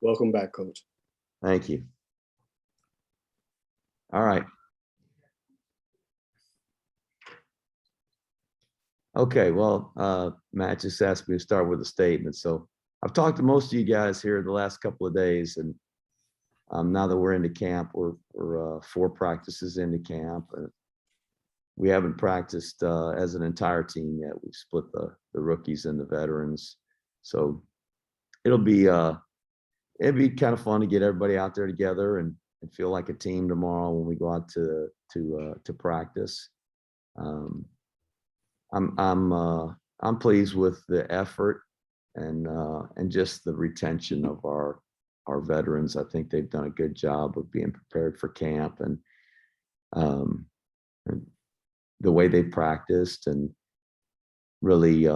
Welcome back, Coach. Thank you. All right. Okay, well, Matt just asked me to start with a statement. So I've talked to most of you guys here the last couple of days, and now that we're into camp, we're 4 practices into camp. We haven't practiced as an entire team yet. We've split the rookies and the veterans. So it'll be kind of fun to get everybody out there together and feel like a team tomorrow when we go out to practice. I'm pleased with the effort and just the retention of our veterans. I think they've done a good job of being prepared for camp and the way they practiced and really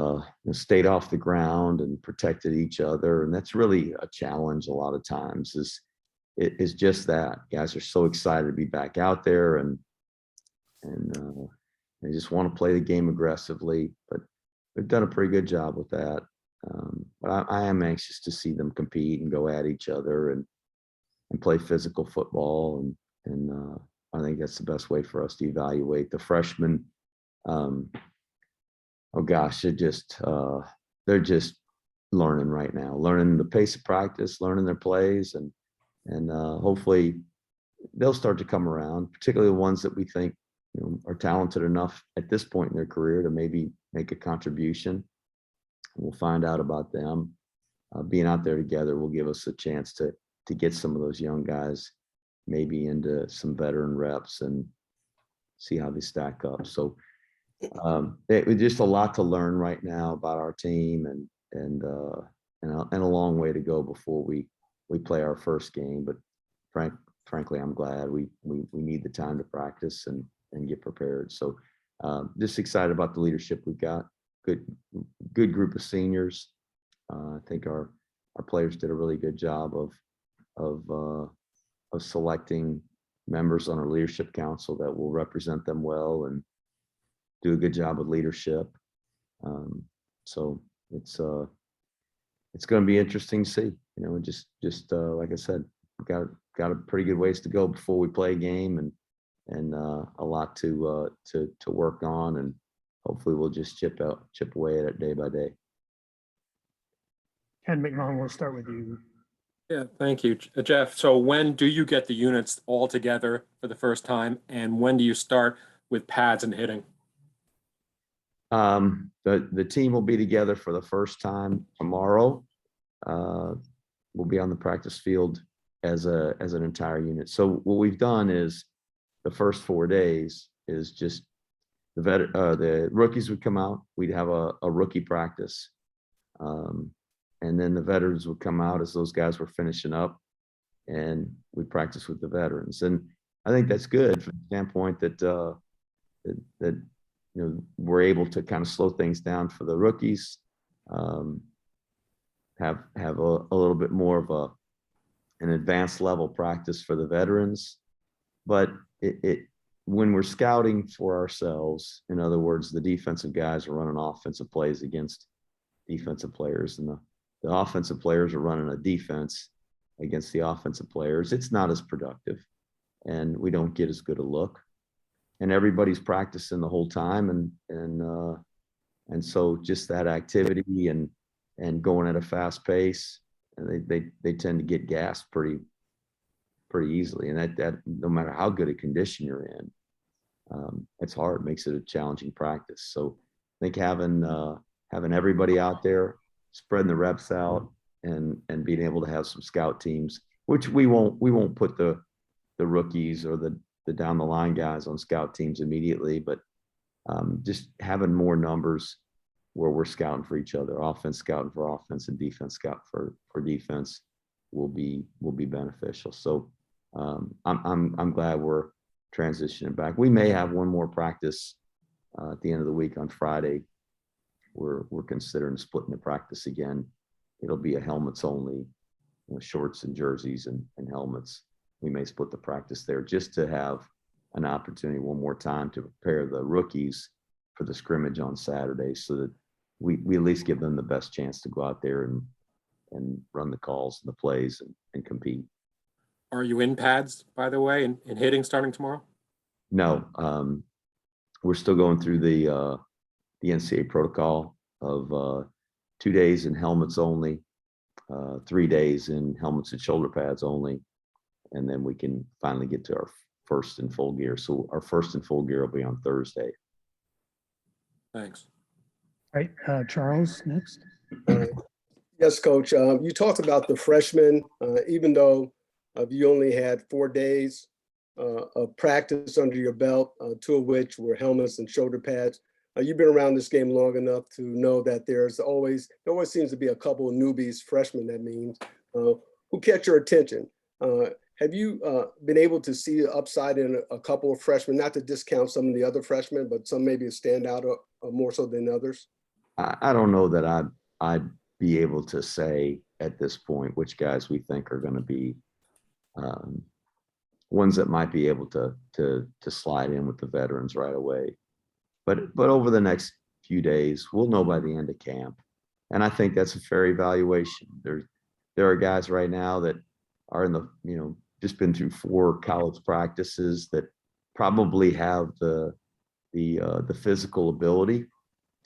stayed off the ground and protected each other. And that's really a challenge a lot of times is just that guys are so excited to be back out there and they just want to play the game aggressively, but they've done a pretty good job with that. But I am anxious to see them compete and go at each other and play physical football. And I think that's the best way for us to evaluate the freshmen. Oh gosh, they're just learning right now, learning the pace of practice, learning their plays, and hopefully they'll start to come around, particularly the ones that we think are talented enough at this point in their career to maybe make a contribution. We'll find out about them. Being out there together will give us a chance to get some of those young guys maybe into some veteran reps and see how they stack up. So it's just a lot to learn right now about our team and a long way to go before we play our first game. But frankly, I'm glad we need the time to practice and get prepared. So just excited about the leadership we've got. Good group of seniors. I think our players did a really good job of selecting members on our leadership council that will represent them well and do a good job with leadership. So it's going to be interesting to see. Just like I said, got a pretty good ways to go before we play a game and a lot to work on, and hopefully we'll just chip away at it day by day. Ken McMillan, we'll start with you. Yeah, thank you, Jeff. So when do you get the units all together for the first time, and when do you start with pads and hitting? The team will be together for the first time tomorrow. We'll be on the practice field as an entire unit. So what we've done is the first 4 days is just the rookies would come out. We'd have a rookie practice. And then the veterans would come out as those guys were finishing up, and we'd practice with the veterans. And I think that's good from the standpoint that we're able to kind of slow things down for the rookies, have a little bit more of an advanced level practice for the veterans. But when we're scouting for ourselves, in other words, the defensive guys are running offensive plays against defensive players, and the offensive players are running a defense against the offensive players, it's not as productive, and we don't get as good a look. And everybody's practicing the whole time, and so just that activity and going at a fast pace, and they tend to get gassed pretty easily, and that no matter how good a condition you're in, it's hard. It makes it a challenging practice. So I think having everybody out there, spreading the reps out, and being able to have some scout teams, which we won't put the rookies or the down the line guys on scout teams immediately, but just having more numbers where we're scouting for each other, offense scouting for offense and defense scout for defense will be beneficial. So I'm glad we're transitioning back. We may have one more practice at the end of the week on Friday. We're considering splitting the practice again. It'll be a helmets only, shorts and jerseys and helmets. We may split the practice there just to have an opportunity one more time to prepare the rookies for the scrimmage on Saturday, so that we at least give them the best chance to go out there and run the calls and the plays and compete. Are you in pads, by the way, and hitting starting tomorrow? No, we're still going through the NCAA protocol of 2 days in helmets only, 3 days in helmets and shoulder pads only, and then we can finally get to our first in full gear. So our first in full gear will be on Thursday. Thanks. All right, Charles, next. Yes, Coach. You talked about the freshmen, even though you only had 4 days of practice under your belt, 2 of which were helmets and shoulder pads. You've been around this game long enough to know that there always seems to be a couple of newbies, freshmen, that means, who catch your attention. Have you been able to see the upside in a couple of freshmen, not to discount some of the other freshmen, but some maybe stand out more so than others? I don't know that I'd be able to say at this point which guys we think are going to be ones that might be able to slide in with the veterans right away. But over the next few days, we'll know by the end of camp. And I think that's a fair evaluation. There are guys right now that are in the, just been through 4 college practices that probably have the physical ability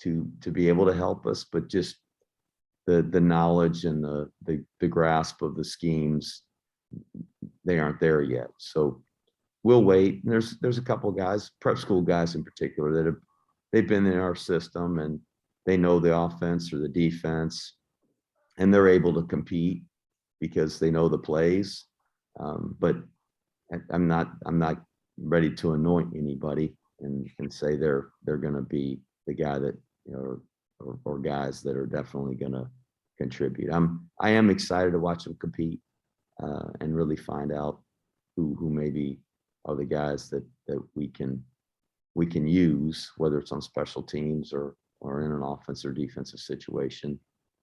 to be able to help us, but just the knowledge and the grasp of the schemes, they aren't there yet. So we'll wait. There's a couple of guys, prep school guys in particular, that they've been in our system and they know the offense or the defense, and they're able to compete because they know the plays. But I'm not ready to anoint anybody and say they're going to be the guy that, or guys that are definitely going to contribute. I am excited to watch them compete and really find out who maybe are the guys that we can use, whether it's on special teams or in an offensive or defensive situation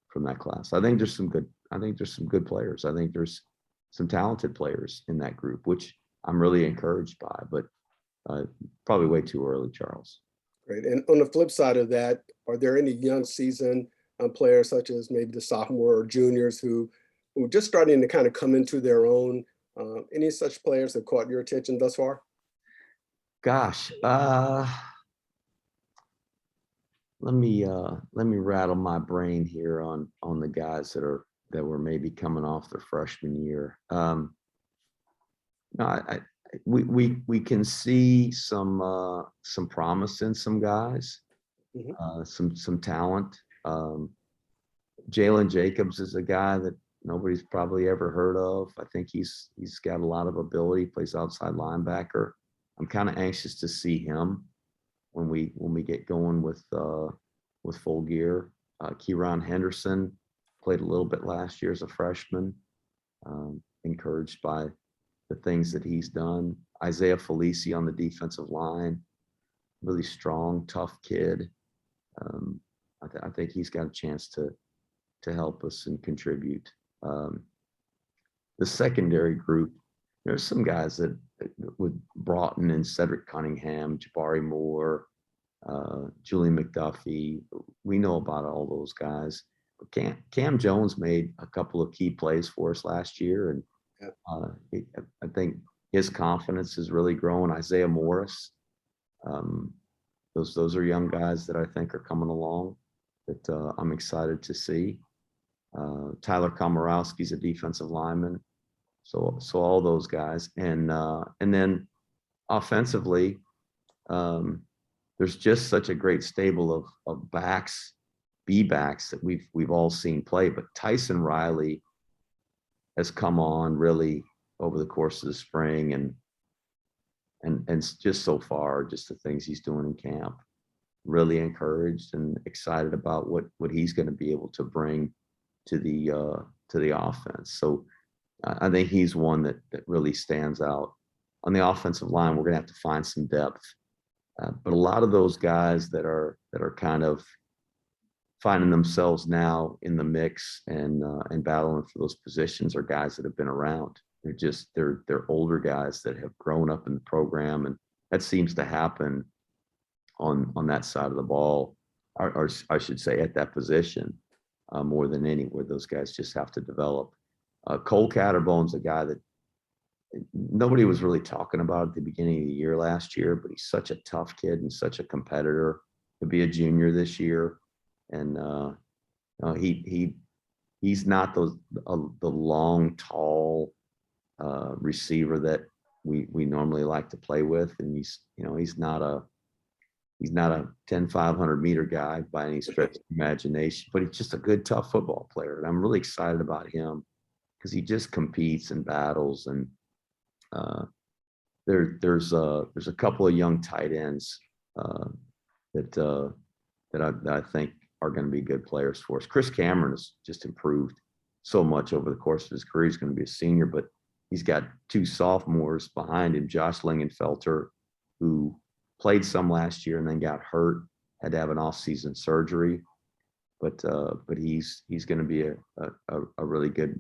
from that class. I think there's some good players. I think there's some talented players in that group, which I'm really encouraged by, but probably way too early, Charles. Great. And on the flip side of that, are there any young seasoned players, such as maybe the sophomore or juniors who just starting to kind of come into their own? Any such players that caught your attention thus far? Gosh, let me rattle my brain here on the guys that were maybe coming off their freshman year. No, we can see some promise in some guys, some talent. Jalen Jacobs is a guy that nobody's probably ever heard of. I think he's got a lot of ability. Plays outside linebacker. I'm kind of anxious to see him when we get going with full gear. Kieron Henderson played a little bit last year as a freshman. Encouraged by the things that he's done. Isaiah Felici on the defensive line, really strong, tough kid. I think he's got a chance to help us and contribute. The secondary group, there's some guys that with Broughton and Cedrick Cunningham, Jabari Moore, Julian McDuffie. We know about all those guys. But Cam Jones made a couple of key plays for us last year, and I think his confidence is really growing. Isaiah Morris, those are young guys that I think are coming along that I'm excited to see. Tyler Komorowski's a defensive lineman. So all those guys, and then offensively, there's just such a great stable of backs, B-backs that we've all seen play. But Tyson Riley has come on really over the course of the spring, and just so far, just the things he's doing in camp, really encouraged and excited about what he's going to be able to bring to the offense. So I think he's one that really stands out. On the offensive line, we're going to have to find some depth. But a lot of those guys that are kind of finding themselves now in the mix and battling for those positions are guys that have been around. They're older guys that have grown up in the program, and that seems to happen on that side of the ball, or I should say at that position. more than anywhere. Those guys just have to develop. Cole Catterbone's a guy that nobody was really talking about at the beginning of the year last year, but he's such a tough kid and such a competitor. To be a junior this year, and he's not the long, tall receiver that we normally like to play with, and he's not a 10-500 meter guy by any stretch of imagination, but he's just a good, tough football player, and I'm really excited about him because he just competes and battles. And there's a couple of young tight ends that I think are going to be good players for us. Chris Cameron has just improved so much over the course of his career. He's going to be a senior, but he's got 2 sophomores behind him, Josh Lingenfelter, who played some last year and then got hurt, had to have an off-season surgery. But he's going to be a really good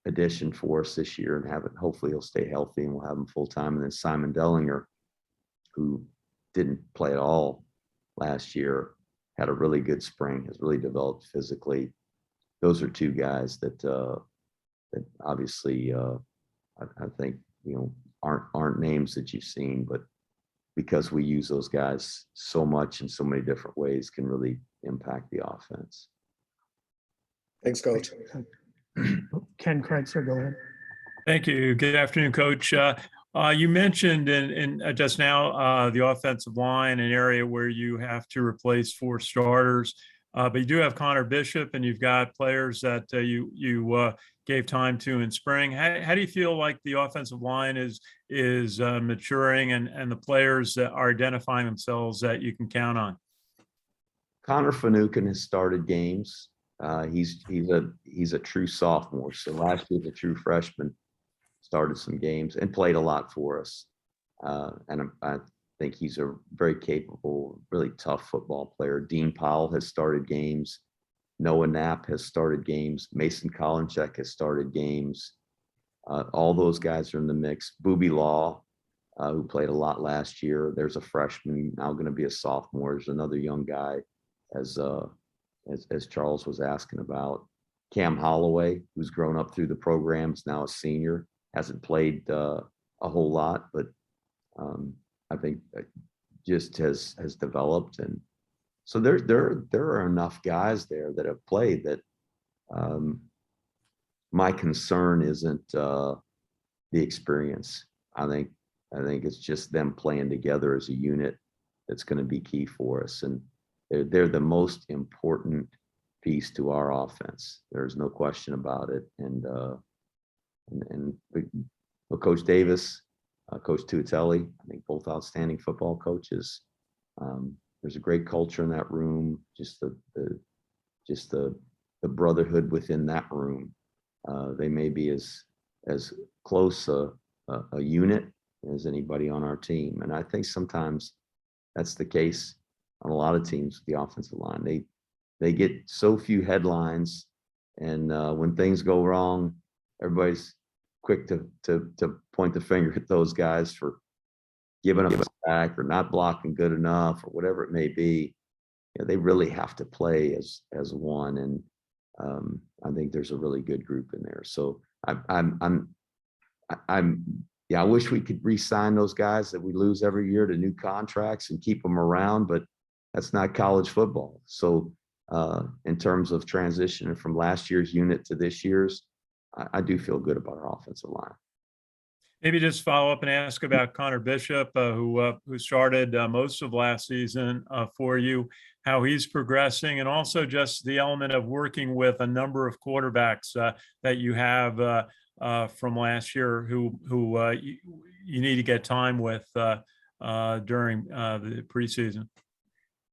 addition for us this year, and hopefully he'll stay healthy and we'll have him full time. And then Simon Dellinger, who didn't play at all last year, had a really good spring, has really developed physically. Those are 2 guys that obviously I think aren't names that you've seen, but because we use those guys so much in so many different ways, can really impact the offense. Thanks, Coach. Ken Kraetzer, go ahead. Thank you. Good afternoon, Coach. You mentioned in just now the offensive line, an area where you have to replace 4 starters, but you do have Conor Bishop, and you've got players that you gave time to in spring. How do you feel like the offensive line is maturing, and the players that are identifying themselves that you can count on? Connor Finucane has started games. He's a true sophomore. So last year, the true freshman started some games and played a lot for us. And I think he's a very capable, really tough football player. Dean Powell has started games. Noah Knapp has started games. Mason Kolinchek has started games. All those guys are in the mix. Boobie Law, who played a lot last year. There's a freshman, now going to be a sophomore. There's another young guy, as Charles was asking about. Cam Holloway, who's grown up through the program, is now a senior. Hasn't played a whole lot, but I think just has developed. And so there are enough guys there that have played that my concern isn't the experience. I think it's just them playing together as a unit that's going to be key for us. And they're the most important piece to our offense. There's no question about it. And Coach Davis, Coach Tuatelli, I think both outstanding football coaches. There's a great culture in that room. Just the brotherhood within that room. They may be as close a unit as anybody on our team, and I think sometimes that's the case on a lot of teams with the offensive line. They get so few headlines, and when things go wrong, everybody's quick to point the finger at those guys for giving up a sack or not blocking good enough or whatever it may be. They really have to play as one, and I think there's a really good group in there. So I wish we could re-sign those guys that we lose every year to new contracts and keep them around, but that's not college football. So in terms of transitioning from last year's unit to this year's, I do feel good about our offensive line. Maybe just follow up and ask about Conor Bishop, who started most of last season for you, how he's progressing, and also just the element of working with a number of quarterbacks that you have from last year who you need to get time with during the preseason.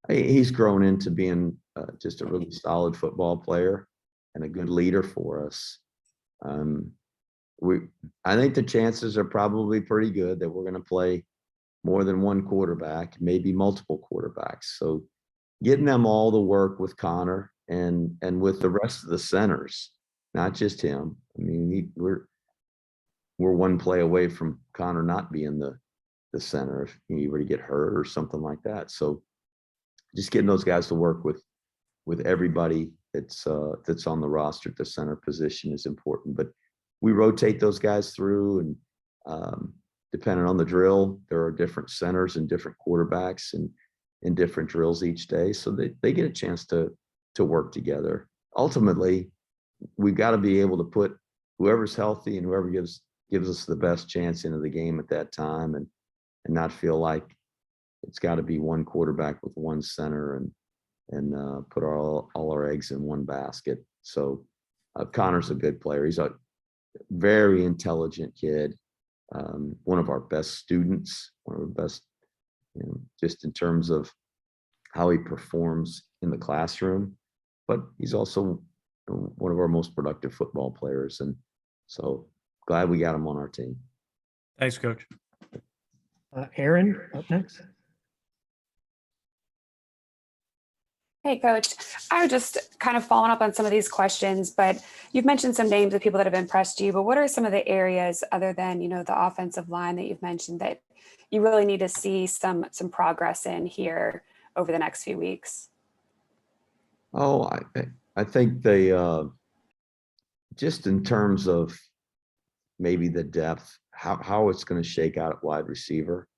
He's grown into being just a really solid football player and a good leader for us. I think the chances are probably pretty good that we're going to play more than one quarterback, maybe multiple quarterbacks. So getting them all to work with Conor and with the rest of the centers, not just him. I mean, we're one play away from Conor not being the center if he were to get hurt or something like that. So just getting those guys to work with everybody that's on the roster at the center position is important. But we rotate those guys through, and depending on the drill, there are different centers and different quarterbacks and in different drills each day. So they get a chance to work together. Ultimately, we've got to be able to put whoever's healthy and whoever gives us the best chance into the game at that time, and not feel like it's got to be one quarterback with one center and put all our eggs in one basket. So Conor's a good player. He's a very intelligent kid, one of our best students, one of our best, just in terms of how he performs in the classroom, but he's also one of our most productive football players. And so glad we got him on our team. Thanks, Coach. Erin, up next. Hey, Coach. I was just kind of following up on some of these questions, but you've mentioned some names of people that have impressed you, but what are some of the areas other than, the offensive line that you've mentioned that you really need to see some progress in here over the next few weeks? Oh, I think they, just in terms of maybe the depth, how it's going to shake out at wide receiver.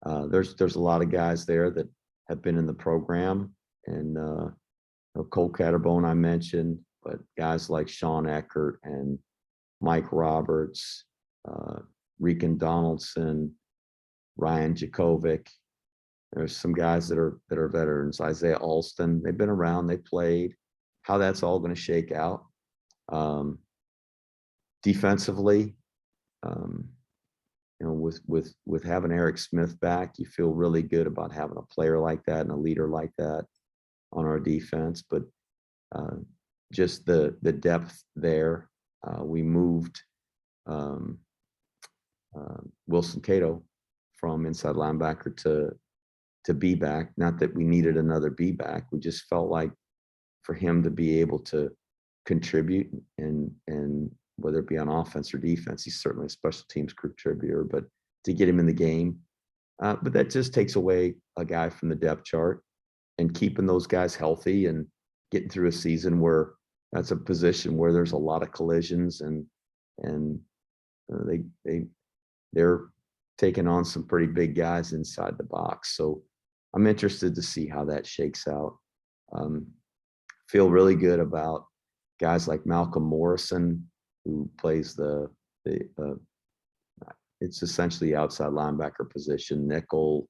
There's a lot of guys there that have been in the program, and Cole Catterbone I mentioned, but guys like Sean Eckert and Mike Roberts, Rican Donaldson, Ryan Jakovic. There's some guys that are veterans. Isaiah Alston, they've been around, they played. How that's all going to shake out. Defensively, with having Arik Smith back, you feel really good about having a player like that and a leader like that on our defense. But just the depth there. We moved Wilson Cato from inside linebacker to B back. Not that we needed another B back. We just felt like for him to be able to contribute, and whether it be on offense or defense, he's certainly a special teams contributor, but to get him in the game. But that just takes away a guy from the depth chart, and keeping those guys healthy and getting through a season where that's a position where there's a lot of collisions, and they're taking on some pretty big guys inside the box. So I'm interested to see how that shakes out. Feel really good about guys like Malcolm Morrison, who plays it's essentially outside linebacker position, nickel,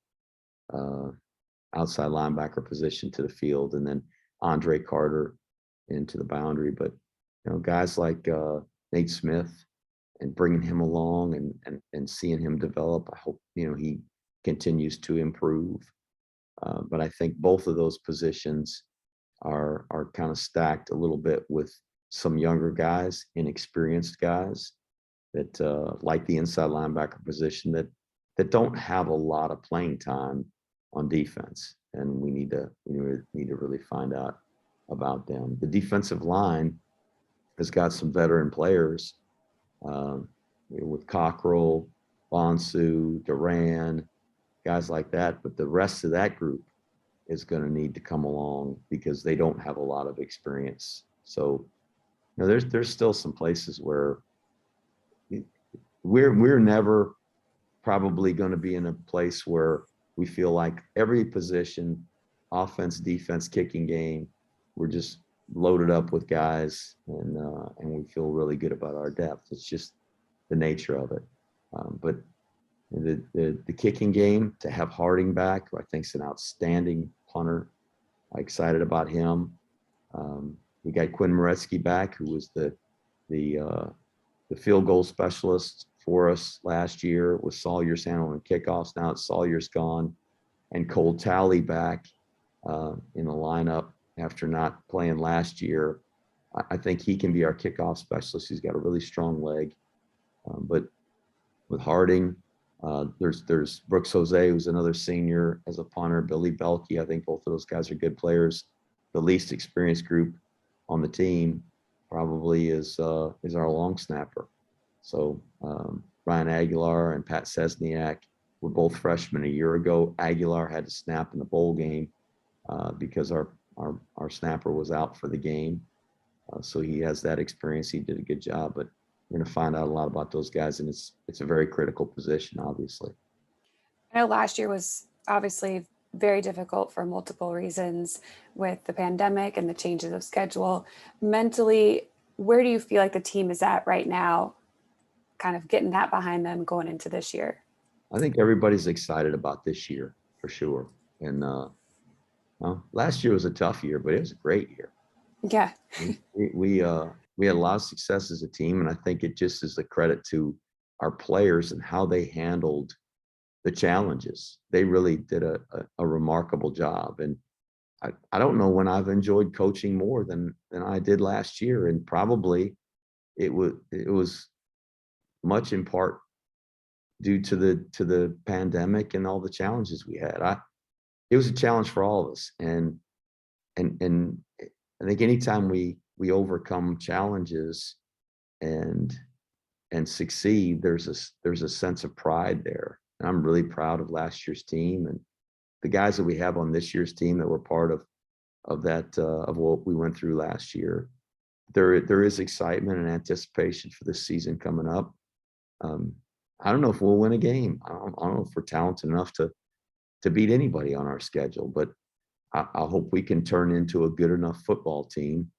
outside linebacker position to the field, and then Andre Carter into the boundary. But guys like Nate Smith, and bringing him along and seeing him develop, I hope he continues to improve. But I think both of those positions are kind of stacked a little bit with some younger guys, inexperienced guys that like the inside linebacker position that don't have a lot of playing time on defense, and we need to really find out about them. The defensive line has got some veteran players with Cockrill, Bonsu, Duran, guys like that, but the rest of that group is going to need to come along because they don't have a lot of experience. So there's still some places where we're never probably going to be in a place where we feel like every position, offense, defense, kicking game, we're just loaded up with guys, and we feel really good about our depth. It's just the nature of it. But the kicking game, to have Harding back, who I think is an outstanding punter, I'm excited about him. We got Quinn Moresky back, who was the field goal specialist for us last year, with Sawyer's handling kickoffs. Now it's Sawyer's gone, and Cole Talley back in the lineup after not playing last year. I think he can be our kickoff specialist. He's got a really strong leg. But with Harding, there's Brooks Jose, who's another senior as a punter. Billy Belkey, I think both of those guys are good players. The least experienced group on the team probably is our long snapper. So Ryan Aguilar and Pat Sesniak were both freshmen a year ago. Aguilar had to snap in the bowl game because our our snapper was out for the game. So he has that experience. He did a good job, but we're going to find out a lot about those guys, and it's a very critical position, obviously. I know last year was obviously very difficult for multiple reasons with the pandemic and the changes of schedule. Mentally, where do you feel like the team is at right now, kind of getting that behind them going into this year? I think everybody's excited about this year for sure. And well, last year was a tough year, but it was a great year. Yeah. We had a lot of success as a team, and I think it just is a credit to our players and how they handled the challenges. They really did a remarkable job. And I don't know when I've enjoyed coaching more than I did last year. And probably it was much in part due to the pandemic and all the challenges we had. It was a challenge for all of us. And I think anytime we overcome challenges and succeed, there's a sense of pride there. And I'm really proud of last year's team and the guys that we have on this year's team that were part of that of what we went through last year. There is excitement and anticipation for this season coming up. I don't know if we'll win a game. I don't know if we're talented enough to beat anybody on our schedule, but I hope we can turn into a good enough football team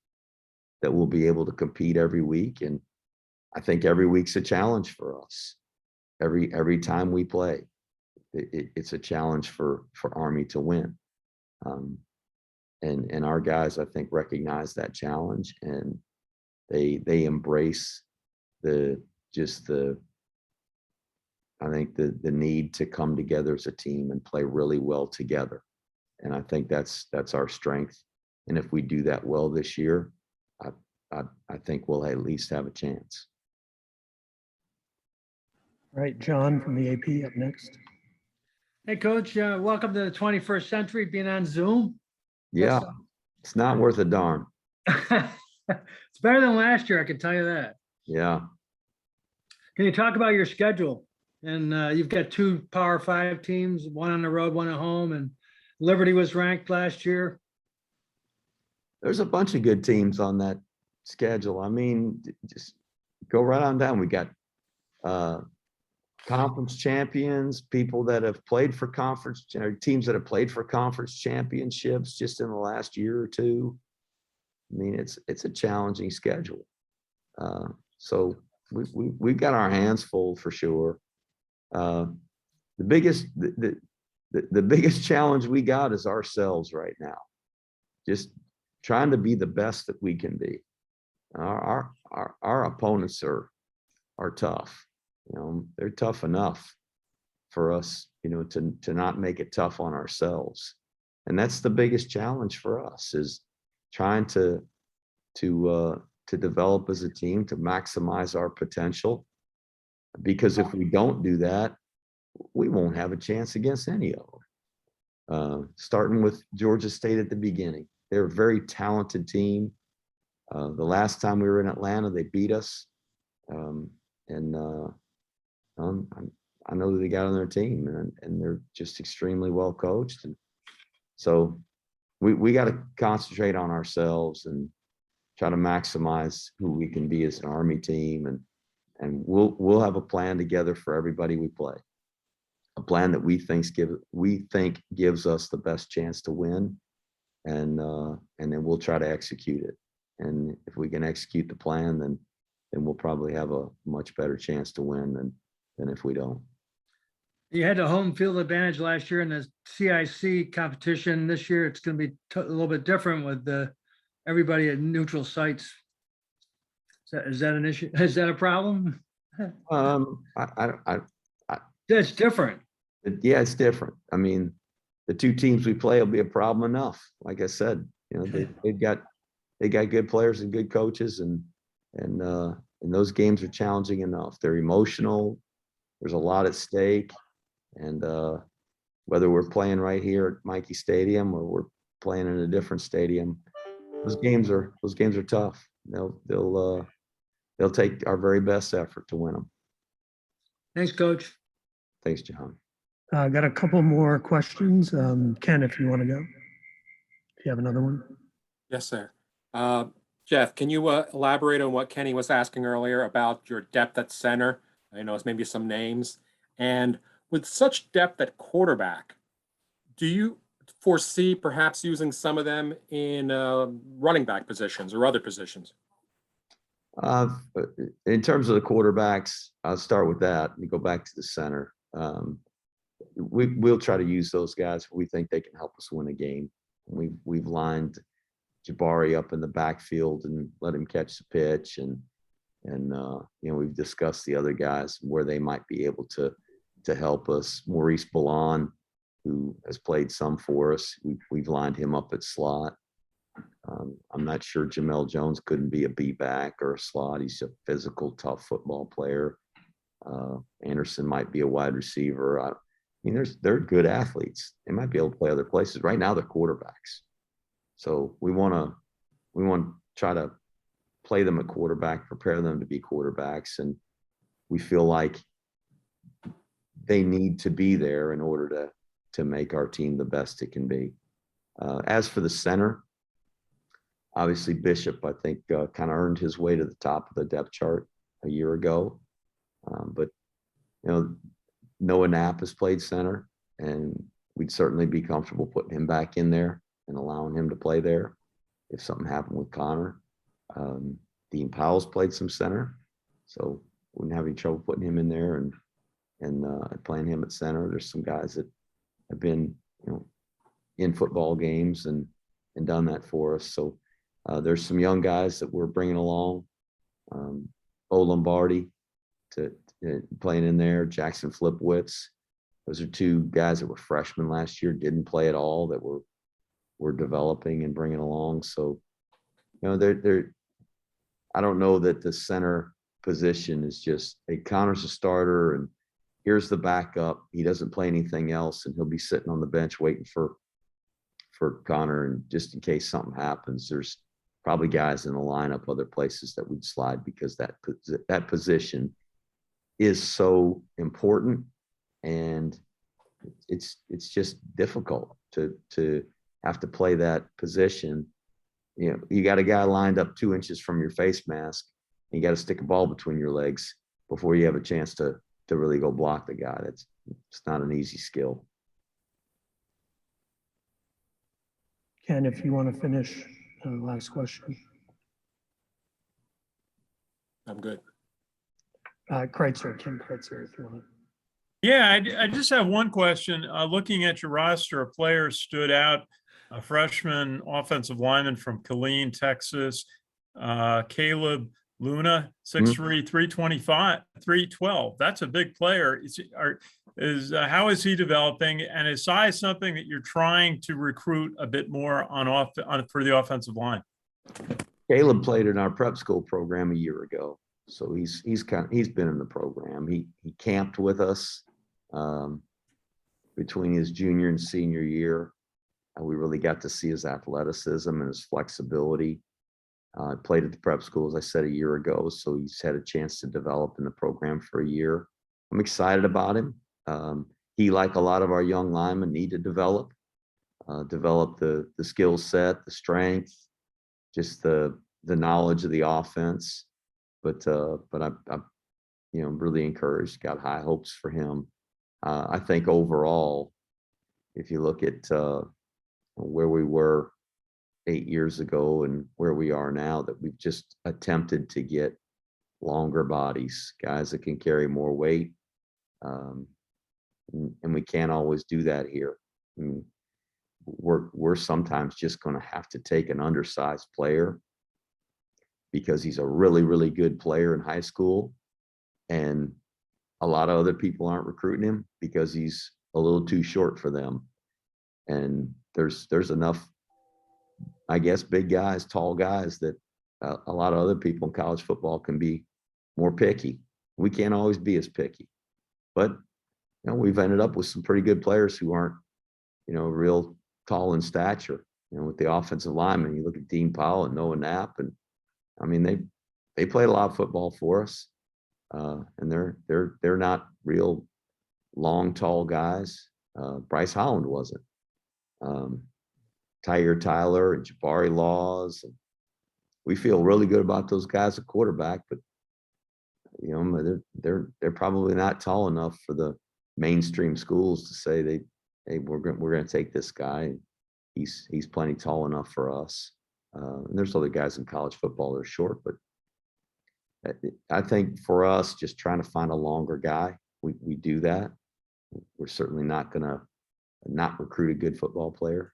that will be able to compete every week. And I think every week's a challenge for us. Every time we play, it's a challenge for Army to win. And our guys, I think, recognize that challenge, and they embrace the need to come together as a team and play really well together. And I think that's our strength. And if we do that well this year, I think we'll at least have a chance. All right, John from the AP up next. Hey, Coach, welcome to the 21st century, being on Zoom. Yeah, it's not worth a darn. It's better than last year, I can tell you that. Yeah. Can you talk about your schedule? And you've got 2 Power 5 teams, one on the road, one at home, and Liberty was ranked last year. There's a bunch of good teams on that schedule. I mean, just go right on down. We got conference champions, people that have played for conference, teams that have played for conference championships just in the last year or two. I mean, it's a challenging schedule. So we've got our hands full for sure. The biggest challenge we got is ourselves right now. Just trying to be the best that we can be. Our opponents are tough. They're tough enough for us, to not make it tough on ourselves. And that's the biggest challenge for us, is trying to develop as a team, to maximize our potential. Because if we don't do that, we won't have a chance against any of them. Starting with Georgia State at the beginning. They're a very talented team. The last time we were in Atlanta, they beat us. I know that they got on their team, and they're just extremely well coached. And so we got to concentrate on ourselves and try to maximize who we can be as an Army team. And we'll have a plan together for everybody we play. A plan that we think gives us the best chance to win. And then we'll try to execute it. And if we can execute the plan, then we'll probably have a much better chance to win than if we don't. You had the home field advantage last year in the CIC competition. This year, it's going to be a little bit different with everybody at neutral sites. Is that an issue? Is that a problem? That's different. Yeah, it's different. I mean, the 2 teams we play will be a problem enough. Like I said, they got good players and good coaches, and those games are challenging enough. They're emotional. There's a lot at stake, and whether we're playing right here at Mikey Stadium or we're playing in a different stadium, those games are tough. They'll take our very best effort to win them. Thanks, Coach. Thanks, John. Got a couple more questions. Ken, if you want to go. If you have another one. Yes, sir. Jeff, can you elaborate on what Kenny was asking earlier about your depth at center? I know it's maybe some names. And with such depth at quarterback, do you foresee perhaps using some of them in running back positions or other positions? In terms of the quarterbacks, I'll start with that and go back to the center. We'll try to use those guys if we think they can help us win a game. We've lined Jabari up in the backfield and let him catch the pitch, and we've discussed the other guys where they might be able to help us. Maurice Ballon, who has played some for us, we've lined him up at slot. I'm not sure Jamel Jones couldn't be a B-back or a slot. He's a physical, tough football player. Anderson might be a wide receiver. They're good athletes. They might be able to play other places. Right now, they're quarterbacks. So we want to try to play them at quarterback, prepare them to be quarterbacks, and we feel like they need to be there in order to make our team the best it can be. As for the center, obviously Bishop, I think, kind of earned his way to the top of the depth chart a year ago. But Noah Knapp has played center, and we'd certainly be comfortable putting him back in there and allowing him to play there if something happened with Connor. Dean Powell's played some center, so wouldn't have any trouble putting him in there and playing him at center. There's some guys that have been in football games and done that for us. So there's some young guys that we're bringing along. O Lombardi playing in there, Jackson Flipwitz. Those are two guys that were freshmen last year, didn't play at all, that we're developing and bringing along. So, they're I don't know that the center position is just, hey, Connor's a starter and here's the backup. He doesn't play anything else, and he'll be sitting on the bench waiting for Connor. And just in case something happens, there's probably guys in the lineup, other places that we'd slide, because that position is so important, and it's just difficult to have to play that position. You got a guy lined up 2 inches from your face mask, and you got to stick a ball between your legs before you have a chance to really go block the guy. It's not an easy skill. Ken, if you want to finish the last question. I'm good. Ken Kraetzer, if you want. Yeah, I just have one question. Looking at your roster of players, stood out a freshman offensive lineman from Killeen, Texas, Caleb Luna, 6'3", 325, 312. That's a big player. How is he developing? And is size something that you're trying to recruit a bit more for the offensive line? Caleb played in our prep school program a year ago, so he's been in the program. He camped with us between his junior and senior year. We really got to see his athleticism and his flexibility. Played at the prep school, as I said, a year ago, so he's had a chance to develop in the program for a year. I'm excited about him. He, like a lot of our young linemen, need to develop the skill set, the strength, just the knowledge of the offense. But I'm really encouraged, got high hopes for him. I think overall, if you look at where we were 8 years ago and where we are now, that we've just attempted to get longer bodies, guys that can carry more weight. And we can't always do that here. I mean, we're sometimes just going to have to take an undersized player because he's a really, really good player in high school, and a lot of other people aren't recruiting him because he's a little too short for them. And there's enough, I guess, big guys, tall guys, that a lot of other people in college football can be more picky. We can't always be as picky, but we've ended up with some pretty good players who aren't, real tall in stature. With the offensive linemen, you look at Dean Powell and Noah Knapp, and I mean they played a lot of football for us, and they're not real long, tall guys. Bryce Holland wasn't. Tyler Tyler and Jabari Laws. And we feel really good about those guys at quarterback, but you know, they're probably not tall enough for the mainstream schools to say hey, we're going to take this guy. He's plenty tall enough for us. And there's other guys in college football that are short, but I think for us, just trying to find a longer guy, we do that. We're certainly not going to not recruit a good football player,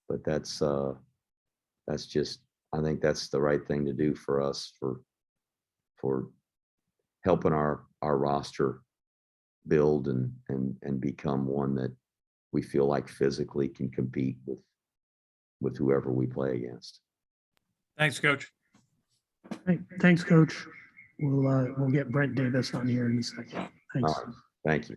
but that's just, I think that's the right thing to do for us for helping our roster build and become one that we feel like physically can compete with whoever we play against. Thanks, Coach. Hey, thanks, Coach. We'll get Brent Davis on here in a second. Thanks. All right. Thank you.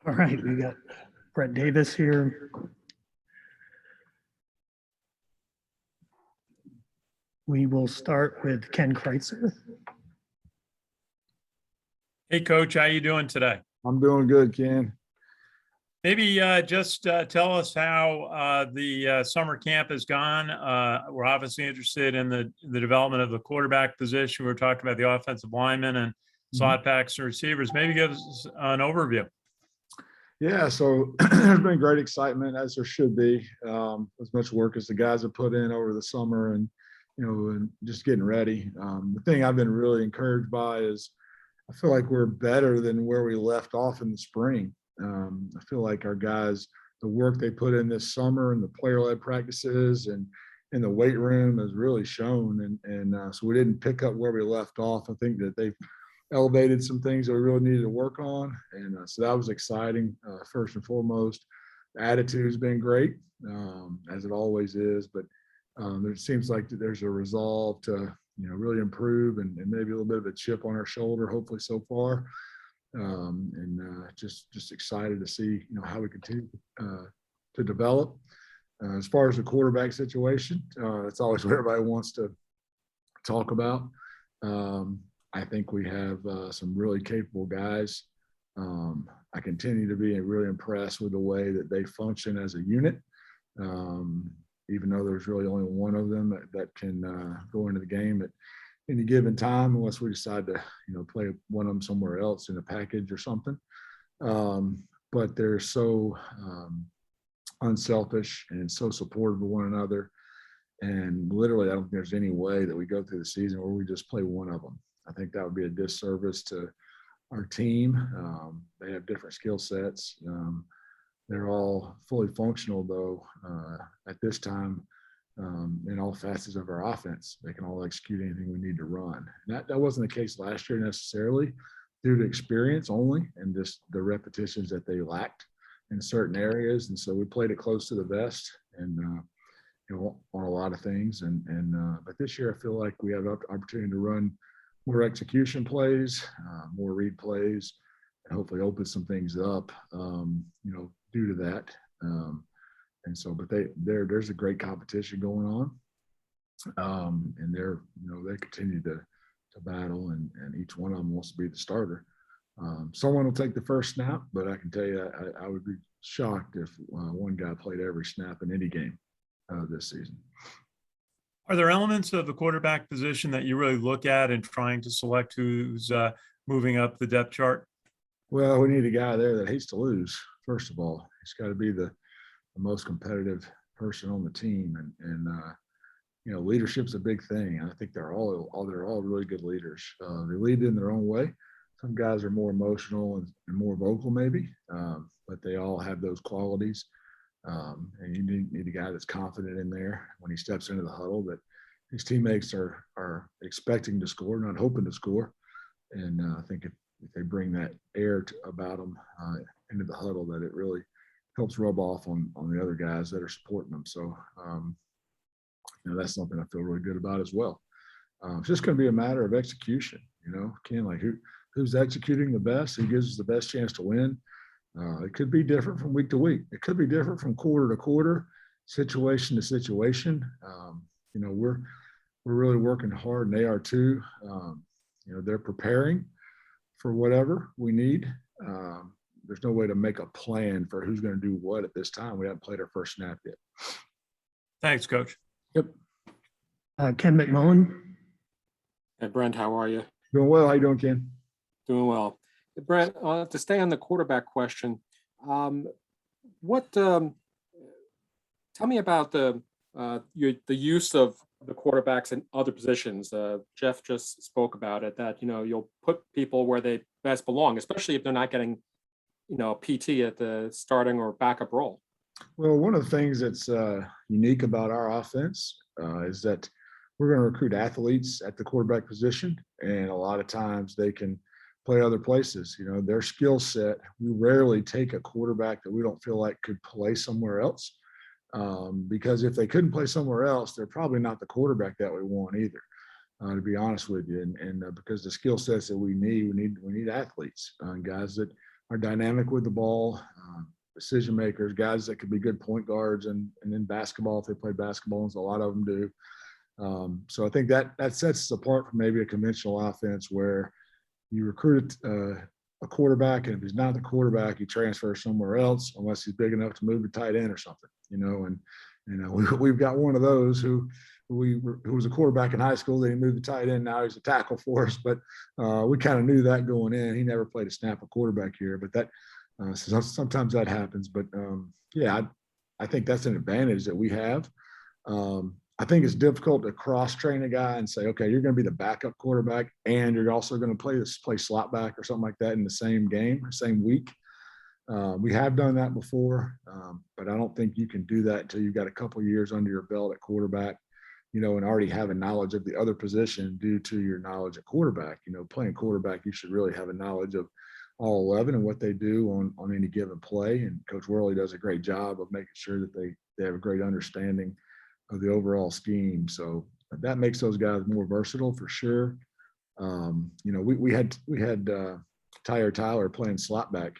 All right, we got Brent Davis here. We will start with Ken Kraetzer. Hey, Coach, how you doing today? I'm doing good, Ken. Maybe just tell us how the summer camp has gone. We're obviously interested in the development of the quarterback position. We were talking about the offensive linemen and slot backs and receivers. Maybe give us an overview. Yeah, so there's been great excitement, as there should be. As much work as the guys have put in over the summer and, and just getting ready. The thing I've been really encouraged by is I feel like we're better than where we left off in the spring. I feel like our guys, the work they put in this summer and the player-led practices and in the weight room has really shown. So we didn't pick up where we left off. I think that they've elevated some things that we really needed to work on. And so that was exciting, first and foremost. The attitude's been great, as it always is. But it seems like there's a resolve to, really improve and maybe a little bit of a chip on our shoulder, hopefully so far. Just excited to see, how we continue to develop. As far as the quarterback situation, it's always what everybody wants to talk about. I think we have some really capable guys. I continue to be really impressed with the way that they function as a unit, even though there's really only one of them that can go into the game at any given time, unless we decide to, play one of them somewhere else in a package or something. But they're so unselfish and so supportive of one another. And literally, I don't think there's any way that we go through the season where we just play one of them. I think that would be a disservice to our team. They have different skill sets. They're all fully functional, though, at this time in all facets of our offense. They can all execute anything we need to run. And that wasn't the case last year necessarily due to experience only and just the repetitions that they lacked in certain areas. And so we played it close to the vest and, on a lot of things. But this year I feel like we have an opportunity to run more execution plays, more read plays, and hopefully open some things up, due to that. But there's a great competition going on. And they continue to battle and each one of them wants to be the starter. Someone will take the first snap, but I can tell you, I would be shocked if one guy played every snap in any game this season. Are there elements of the quarterback position that you really look at in trying to select who's moving up the depth chart? Well, we need a guy there that hates to lose. First of all, he's got to be the most competitive person on the team, and leadership's a big thing. I think they're all really good leaders. They lead in their own way. Some guys are more emotional and more vocal, maybe, but they all have those qualities. And you need a guy that's confident in there when he steps into the huddle, that his teammates are expecting to score, not hoping to score. And I think if they bring that air about them into the huddle, that it really helps rub off on the other guys that are supporting them. So, that's something I feel really good about as well. It's just going to be a matter of execution, Ken, like who's executing the best, who gives us the best chance to win. It could be different from week to week. It could be different from quarter to quarter, situation to situation. We're really working hard, and they are too. They're preparing for whatever we need. There's no way to make a plan for who's going to do what at this time. We haven't played our first snap yet. Thanks, Coach. Yep. Ken McMillan. Hey, Brent, how are you? Doing well. How you doing, Ken? Doing well. Brent, to stay on the quarterback question, tell me about the use of the quarterbacks in other positions. Jeff just spoke about it, that, you'll put people where they best belong, especially if they're not getting, PT at the starting or backup role. Well, one of the things that's unique about our offense is that we're going to recruit athletes at the quarterback position, and a lot of times they can play other places. Their skill set, we rarely take a quarterback that we don't feel like could play somewhere else, because if they couldn't play somewhere else, they're probably not the quarterback that we want either, to be honest with you. And because the skill sets that we need athletes, guys that are dynamic with the ball, decision makers, guys that could be good point guards, and then basketball, if they play basketball, and a lot of them do. So I think that sets us apart from maybe a conventional offense where you recruit a quarterback, and if he's not the quarterback, he transfers somewhere else unless he's big enough to move to tight end or something, and we've got one of those who was a quarterback in high school. Then he moved to tight end. Now he's a tackle for us, but we kind of knew that going in. He never played a snap of quarterback here, but that so sometimes that happens. But I think that's an advantage that we have. I think it's difficult to cross-train a guy and say, okay, you're going to be the backup quarterback, and you're also going to play slot back or something like that in the same game or same week. We have done that before, but I don't think you can do that until you've got a couple of years under your belt at quarterback, and already have a knowledge of the other position due to your knowledge at quarterback. Playing quarterback, you should really have a knowledge of all 11 and what they do on any given play. And Coach Worley does a great job of making sure that they have a great understanding of the overall scheme. So that makes those guys more versatile for sure. We had Tyler playing slot back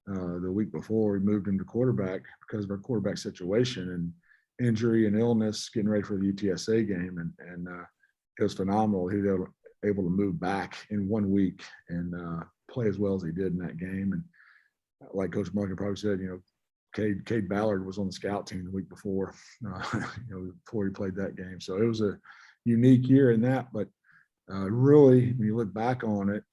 the week before we moved him to quarterback because of our quarterback situation and injury and illness, getting ready for the UTSA game. And it was phenomenal. He was able to move back in 1 week and play as well as he did in that game. And like Coach Monken probably said, Cade Ballard was on the scout team the week before, before he played that game. So it was a unique year in that, but really, when you look back on it,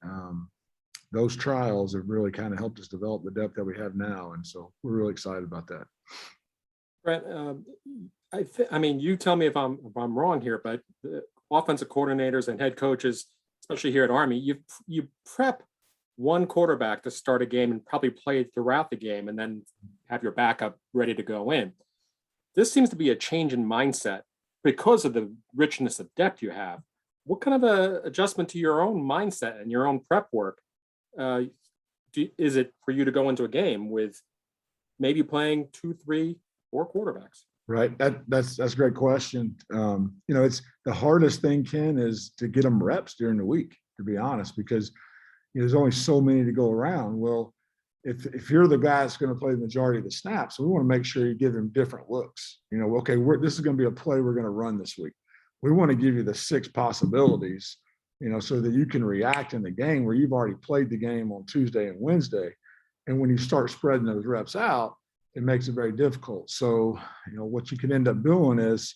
those trials have really kind of helped us develop the depth that we have now. And so we're really excited about that. Brent, you tell me if I'm wrong here, but the offensive coordinators and head coaches, especially here at Army, you prep one quarterback to start a game and probably play throughout the game and then have your backup ready to go in. This seems to be a change in mindset because of the richness of depth you have. What kind of a adjustment to your own mindset and your own prep work is it for you to go into a game with maybe playing 2, 3, 4 quarterbacks? Right. That's a great question. It's the hardest thing, Ken, is to get them reps during the week, to be honest, because there's only so many to go around. Well, if you're the guy that's going to play the majority of the snaps, we want to make sure you give them different looks. Okay, this is going to be a play we're going to run this week. We want to give you the 6 possibilities, so that you can react in the game where you've already played the game on Tuesday and Wednesday. And when you start spreading those reps out, it makes it very difficult. So, what you can end up doing is,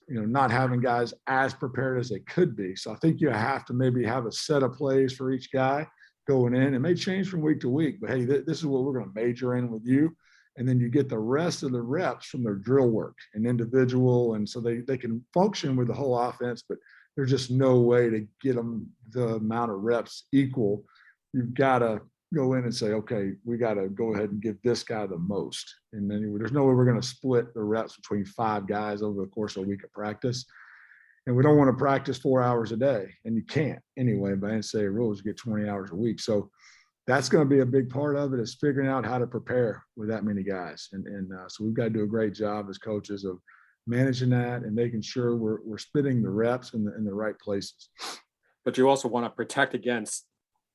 not having guys as prepared as they could be. So I think you have to maybe have a set of plays for each guy going in. It may change from week to week, but hey, this is what we're going to major in with you. And then you get the rest of the reps from their drill work and individual. And so they can function with the whole offense, but there's just no way to get them the amount of reps equal. You've got to go in and say, okay, we got to go ahead and give this guy the most. And then there's no way we're going to split the reps between 5 guys over the course of a week of practice. And we don't want to practice 4 hours a day. And you can't anyway, by NCAA rules, you get 20 hours a week. So that's going to be a big part of it, is figuring out how to prepare with that many guys. And so we've got to do a great job as coaches of managing that and making sure we're splitting the reps in the right places. But you also want to protect against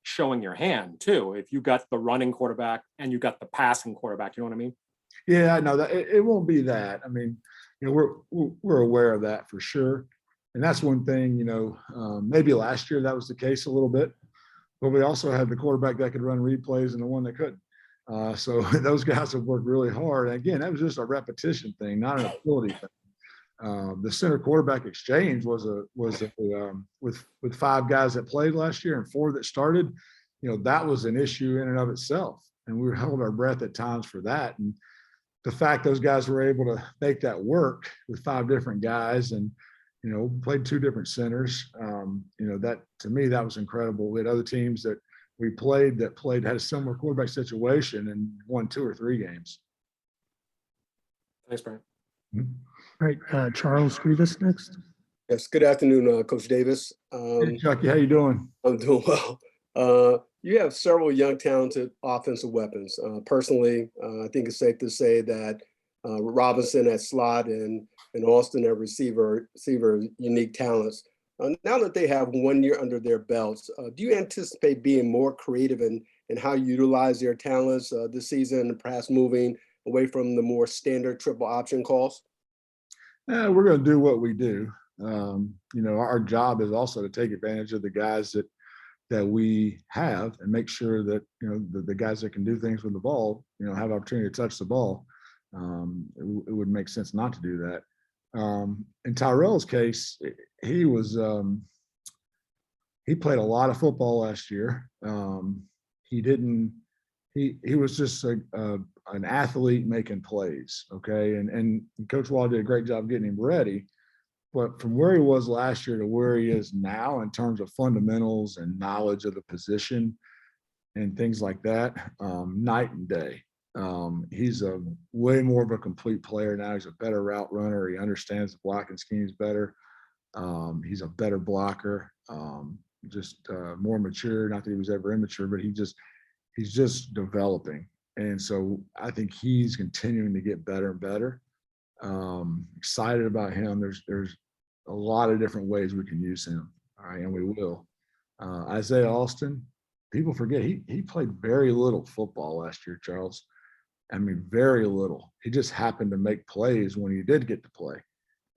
showing your hand too. If you got the running quarterback and you got the passing quarterback, you know what I mean? Yeah, I know that it won't be that. I mean, we're aware of that for sure. And that's one thing, maybe last year that was the case a little bit, but we also had the quarterback that could run replays and the one that couldn't. So those guys have worked really hard. And again, that was just a repetition thing, not an ability thing. The center quarterback exchange was with 5 guys that played last year and 4 that started. That was an issue in and of itself, and we held our breath at times for that. And the fact those guys were able to make that work with 5 different guys and played 2 different centers. That to me, that was incredible. We had other teams that we played had a similar quarterback situation and won 2 or 3 games. Thanks, Brent. All right, Charles Grevious next. Yes, good afternoon, Coach Davis. Hey, Chucky, how you doing? I'm doing well. You have several young, talented offensive weapons. Personally, I think it's safe to say that Robinson at slot and Alston at receiver unique talents. Now that they have 1 year under their belts, do you anticipate being more creative in how you utilize their talents this season, and perhaps moving away from the more standard triple option calls? We're going to do what we do. Our job is also to take advantage of the guys that we have and make sure that the guys that can do things with the ball have opportunity to touch the ball. It would make sense not to do that. In Tyrell's case, he played a lot of football last year. He was just an athlete making plays. Okay. And Coach Wall did a great job getting him ready, but from where he was last year to where he is now in terms of fundamentals and knowledge of the position and things like that, night and day. He's a way more of a complete player now. He's a better route runner. He understands the blocking schemes better. He's a better blocker, just more mature. Not that he was ever immature, but he's just developing. And so I think he's continuing to get better and better. Excited about him. There's a lot of different ways we can use him. All right, and we will. Isaiah Alston, people forget he played very little football last year, Charles. I mean, very little. He just happened to make plays when he did get to play.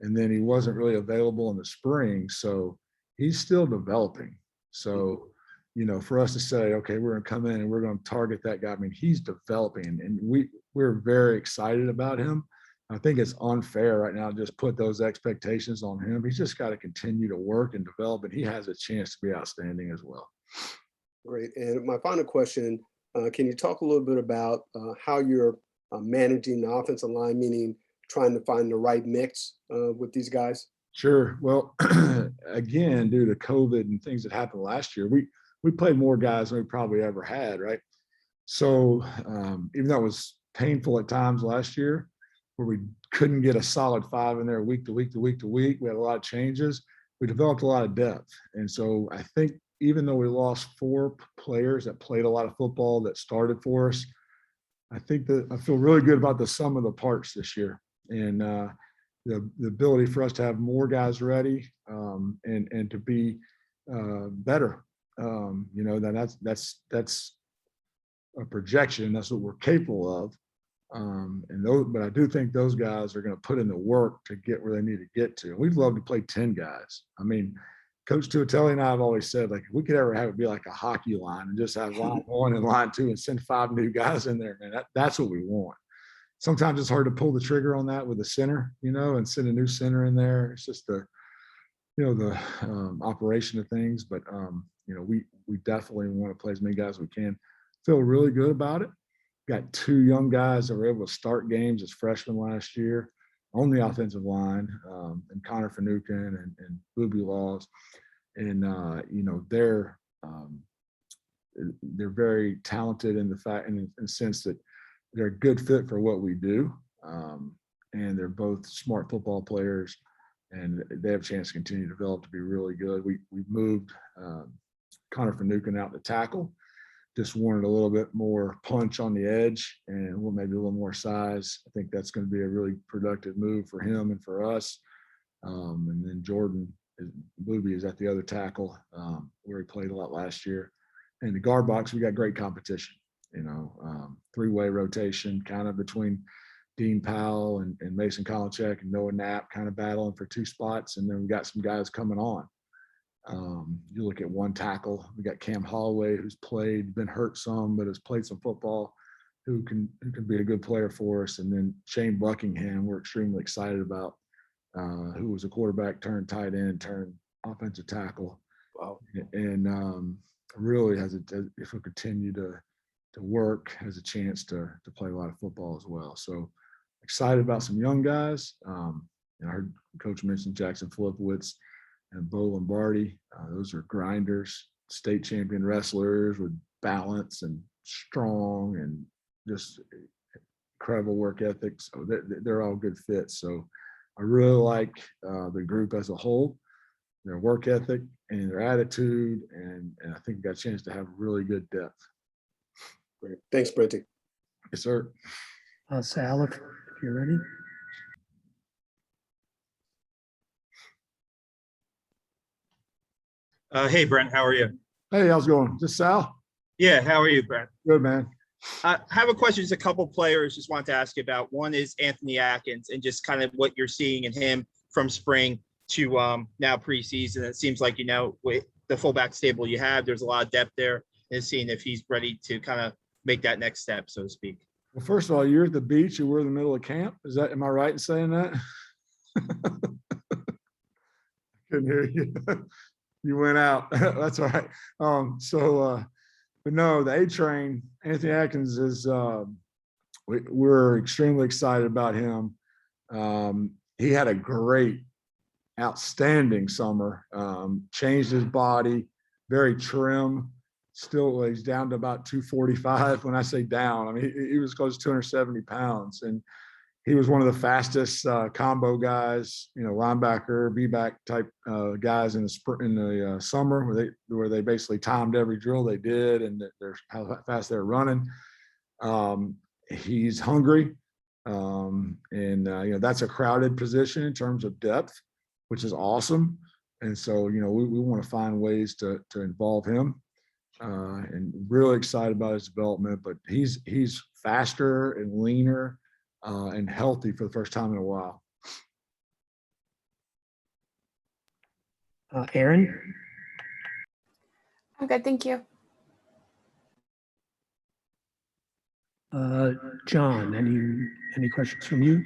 And then he wasn't really available in the spring. So he's still developing. So, for us to say, okay, we're going to come in and we're going to target that guy. I mean, he's developing, and we're very excited about him. I think it's unfair right now to just put those expectations on him. He's just got to continue to work and develop, and he has a chance to be outstanding as well. Great. And my final question, can you talk a little bit about how you're managing the offensive line, meaning trying to find the right mix with these guys? Sure. Well, again, due to COVID and things that happened last year, we played more guys than we probably ever had, right? So even though it was painful at times last year, where we couldn't get a solid 5 in there week to week to week to week, we had a lot of changes. We developed a lot of depth. And so I think even though we lost 4 players that played a lot of football that started for us, I think that I feel really good about the sum of the parts this year. And the ability for us to have more guys ready and to be better. That's a projection. That's what we're capable of. But I do think those guys are going to put in the work to get where they need to get to. We'd love to play 10 guys. I mean, Coach Tuatelli and I have always said, like, if we could ever have it be like a hockey line and just have line 1 and line 2 and send 5 new guys in there, man, that's what we want. Sometimes it's hard to pull the trigger on that with a center, and send a new center in there. It's just the operation of things. But we definitely want to play as many guys as we can. Feel really good about it. Got 2 young guys that were able to start games as freshmen last year on the offensive line, and Connor Finucane and Bowie Laws. And, they're very talented in the sense that they're a good fit for what we do. And they're both smart football players, and they have a chance to continue to develop to be really good. We moved Connor Finucane out to tackle. Just wanted a little bit more punch on the edge and maybe a little more size. I think that's going to be a really productive move for him and for us. And then Jordan Bowie is at the other tackle, where he played a lot last year. And the guard box, we got great competition, 3-way rotation kind of between Dean Powell and Mason Kolinchek and Noah Knapp kind of battling for 2 spots. And then we got some guys coming on. You look at one tackle, we got Cam Holloway, who's been hurt some, but has played some football, who can be a good player for us. And then Shane Buckingham, we're extremely excited about, who was a quarterback turned tight end, turned offensive tackle. Wow. And really if we continue to work, has a chance to play a lot of football as well. So excited about some young guys. I heard Coach mention Jackson Filipowicz and Bo Lombardi. Those are grinders, state champion wrestlers with balance and strong and just incredible work ethic. So they're all good fits. So I really like the group as a whole, their work ethic and their attitude. And I think we got a chance to have really good depth. Great. Thanks, Brenty. Yes, sir. Sal, if you're ready. Hey, Brent, how are you? Hey, how's it going? Is this Sal? Yeah, how are you, Brent? Good, man. I have a question. Just a couple players just wanted to ask you about. One is Anthony Atkins and just kind of what you're seeing in him from spring to now preseason. It seems like, with the fullback stable you have, there's a lot of depth there, and seeing if he's ready to kind of make that next step, so to speak. Well, first of all, you're at the beach and we're in the middle of camp. Am I right in saying that? Couldn't hear you. You went out. That's all right. But no, the A train, Anthony Atkins is, we're extremely excited about him. He had a great, outstanding summer, changed his body, very trim. Still, he's down to about 245. When I say down, I mean, he was close to 270 pounds. And he was one of the fastest combo guys, linebacker, B-back type guys in the summer, where they basically timed every drill they did and how fast they're running. He's hungry, and that's a crowded position in terms of depth, which is awesome. And so we want to find ways to involve him, and really excited about his development. But he's faster and leaner. And healthy for the first time in a while. Erin? I'm good, thank you. John, any questions from you?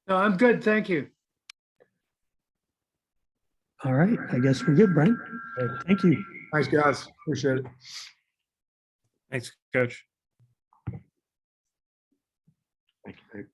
No, I'm good, thank you. All right, I guess we're good, Brent. Thank you. Thanks, guys. Appreciate it. Thanks, Coach. Thank you.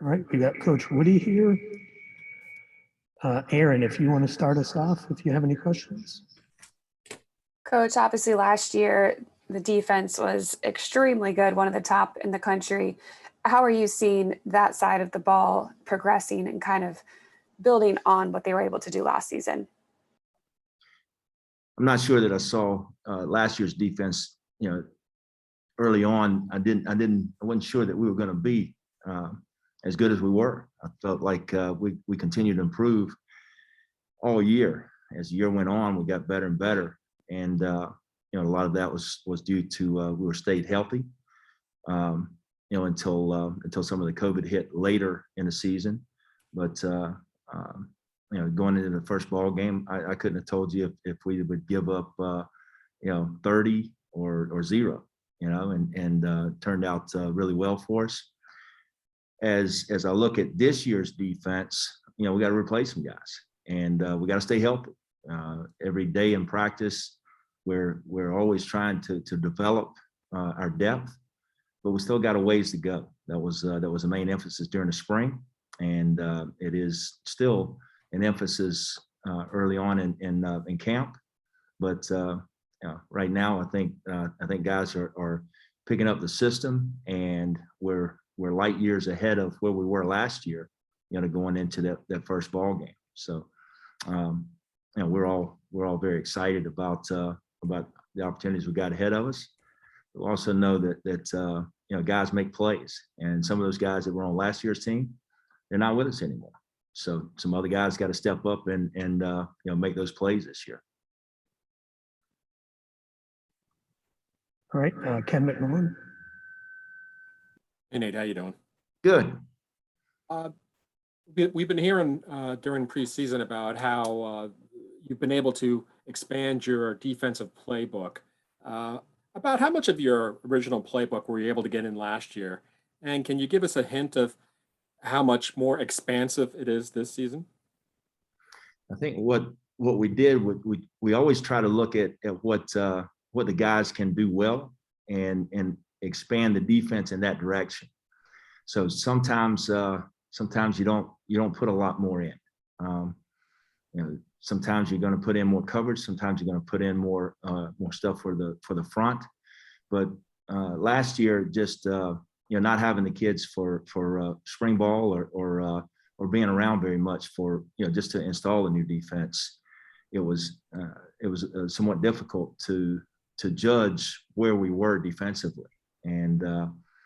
All right, we got Coach Woody here. Erin, if you want to start us off, if you have any questions. Coach, obviously last year, the defense was extremely good, one of the top in the country. how are you seeing that side of the ball progressing and kind of building on what they were able to do last season? I'm not sure that I saw last year's defense, early on. I wasn't sure that we were going to be as good as we were. I felt like we continued to improve all year. As the year went on, we got better and better. And, a lot of that was due to we were stayed healthy, until some of the COVID hit later in the season. But, going into the first ball game, I couldn't have told you if we would give up, 30 or 0, and turned out really well for us. As I look at this year's defense, we got to replace some guys, and we got to stay healthy. Every day in practice, we're always trying to develop our depth, but we still got a ways to go. That was the main emphasis during the spring, and it is still an emphasis early on in camp. But right now, I think guys are picking up the system, and we're light years ahead of where we were last year, going into that first ball game. So, we're all very excited about the opportunities we got ahead of us. We also know that guys make plays, and some of those guys that were on last year's team, they're not with us anymore. So some other guys got to step up and make those plays this year. All right, Ken McMillan. Hey, Nate, how you doing? Good. We've been hearing during preseason about how you've been able to expand your defensive playbook. About how much of your original playbook were you able to get in last year? And can you give us a hint of how much more expansive it is this season? I think what we did, we always try to look at what the guys can do well and expand the defense in that direction. So sometimes you don't put a lot more in. Sometimes you're going to put in more coverage. Sometimes you're going to put in more stuff for the front. But last year, just not having the kids for spring ball or being around very much for just to install a new defense, it was somewhat difficult to judge where we were defensively, and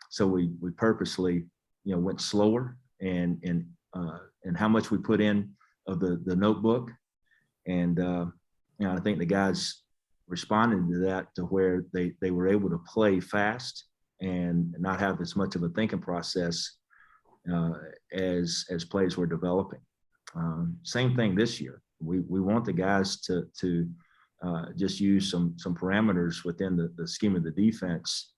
so we purposely went slower and how much we put in of the notebook, and I think the guys responded to that to where they were able to play fast and not have as much of a thinking process as plays were developing. Same thing this year. We want the guys to just use some parameters within the scheme of the defense,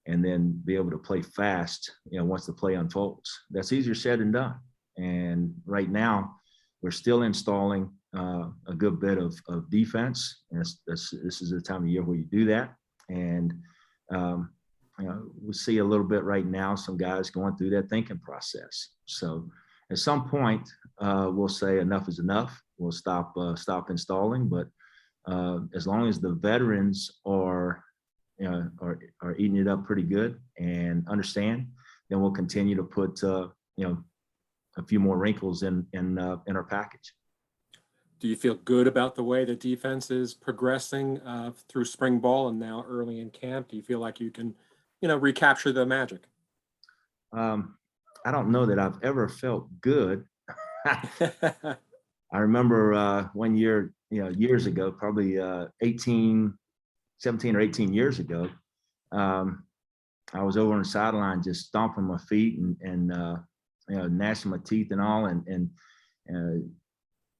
and then be able to play fast, once the play unfolds. That's easier said than done. And right now, we're still installing a good bit of defense. And this is the time of year where you do that. And we see a little bit right now, some guys going through that thinking process. So at some point, we'll say enough is enough. We'll stop installing. But as long as the veterans are eating it up pretty good and understand, then we'll continue to put a few more wrinkles in our package. Do you feel good about the way the defense is progressing through spring ball and now early in camp? Do you feel like you can, recapture the magic? I don't know that I've ever felt good. I remember one year, years ago, probably 17 or 18 years ago, I was over on the sideline just stomping my feet and gnashing my teeth and all, and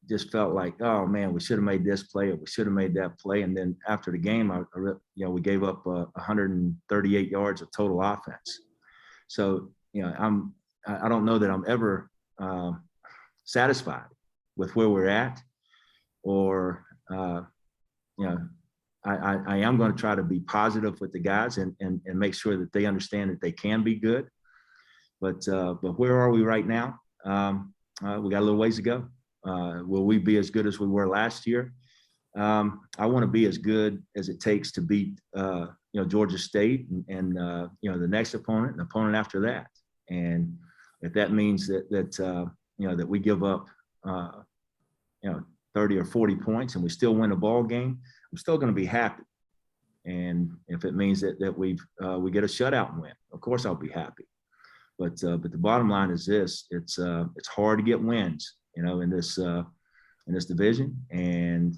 just felt like, oh man, we should have made this play, or we should have made that play. And then after the game, we gave up 138 yards of total offense. So I don't know that I'm ever satisfied with where we're at, or I am going to try to be positive with the guys and make sure that they understand that they can be good. But where are we right now? We got a little ways to go. Will we be as good as we were last year? I want to be as good as it takes to beat Georgia State and the next opponent and the opponent after that. And if that means that that we give up 30 or 40 points and we still win a ball game, I'm still going to be happy. And if it means that we get a shutout and win, of course I'll be happy. But the bottom line is this: it's hard to get wins, in this division. And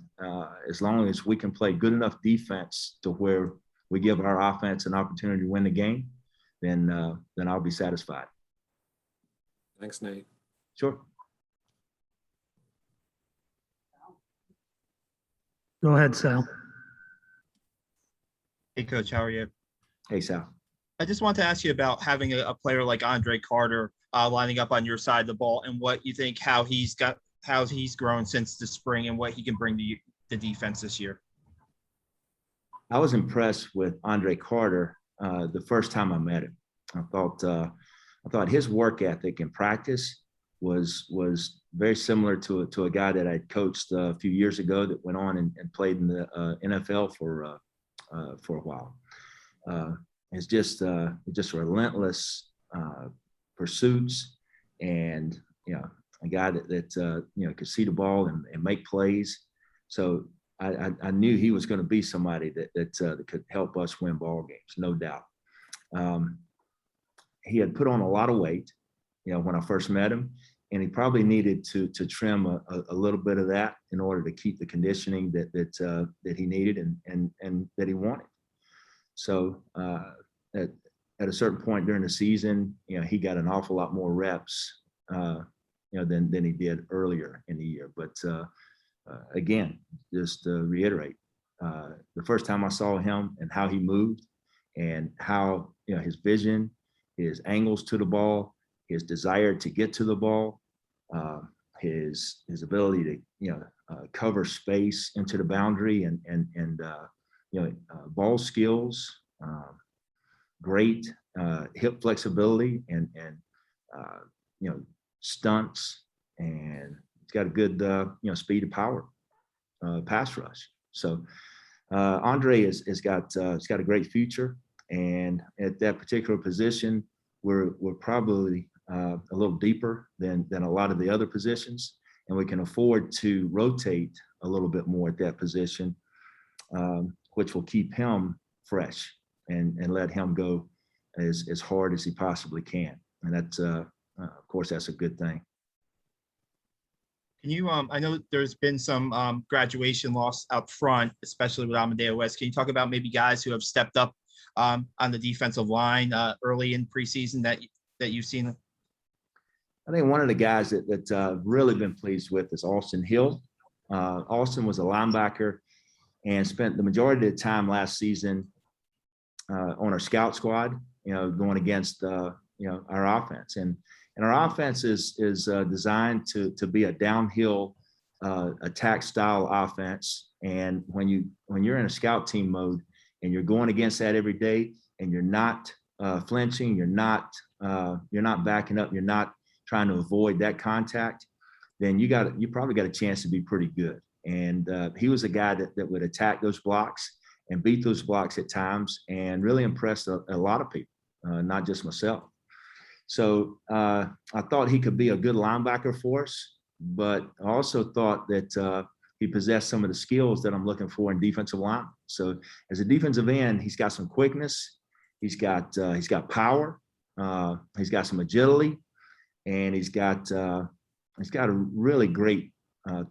as long as we can play good enough defense to where we give our offense an opportunity to win the game, then I'll be satisfied. Thanks, Nate. Sure. Go ahead, Sal. Hey, Coach, how are you? Hey, Sal. I just want to ask you about having a player like Andre Carter lining up on your side of the ball, and what you think, how he's grown since the spring, and what he can bring to the defense this year. I was impressed with Andre Carter the first time I met him. I thought his work ethic in practice was very similar to a guy that I coached a few years ago that went on and played in the NFL for a while. It's just relentless pursuits, and a guy that could see the ball and make plays. So I knew he was going to be somebody that could help us win ball games, no doubt. He had put on a lot of weight, when I first met him, and he probably needed to trim a little bit of that in order to keep the conditioning that he needed and that he wanted. So at a certain point during the season, he got an awful lot more reps, than he did earlier in the year. But again, just to reiterate, the first time I saw him and how he moved and how his vision, his angles to the ball, his desire to get to the ball, his ability to cover space into the boundary and ball skills, great hip flexibility and stunts, and he's got a good speed to power pass rush. So Andre has got a great future, and at that particular position, we're probably a little deeper than a lot of the other positions, and we can afford to rotate a little bit more at that position, which will keep him fresh and let him go as hard as he possibly can. And that's, of course, that's a good thing. Can you, I know there's been some graduation loss up front, especially with Amadeo West. Can you talk about maybe guys who have stepped up on the defensive line early in preseason that you've seen? I think one of the guys that I've really been pleased with is Alston Hill. Alston was a linebacker and spent the majority of the time last season on our scout squad, going against, our offense. And our offense is designed to be a downhill attack style offense. And when you're in a scout team mode and you're going against that every day, and you're not flinching, you're not backing up, you're not trying to avoid that contact, then you probably got a chance to be pretty good. And he was a guy that would attack those blocks and beat those blocks at times, and really impressed a lot of people, not just myself. So I thought he could be a good linebacker for us, but I also thought that he possessed some of the skills that I'm looking for in defensive line. So as a defensive end, he's got some quickness, he's got power, he's got some agility, and he's got a really great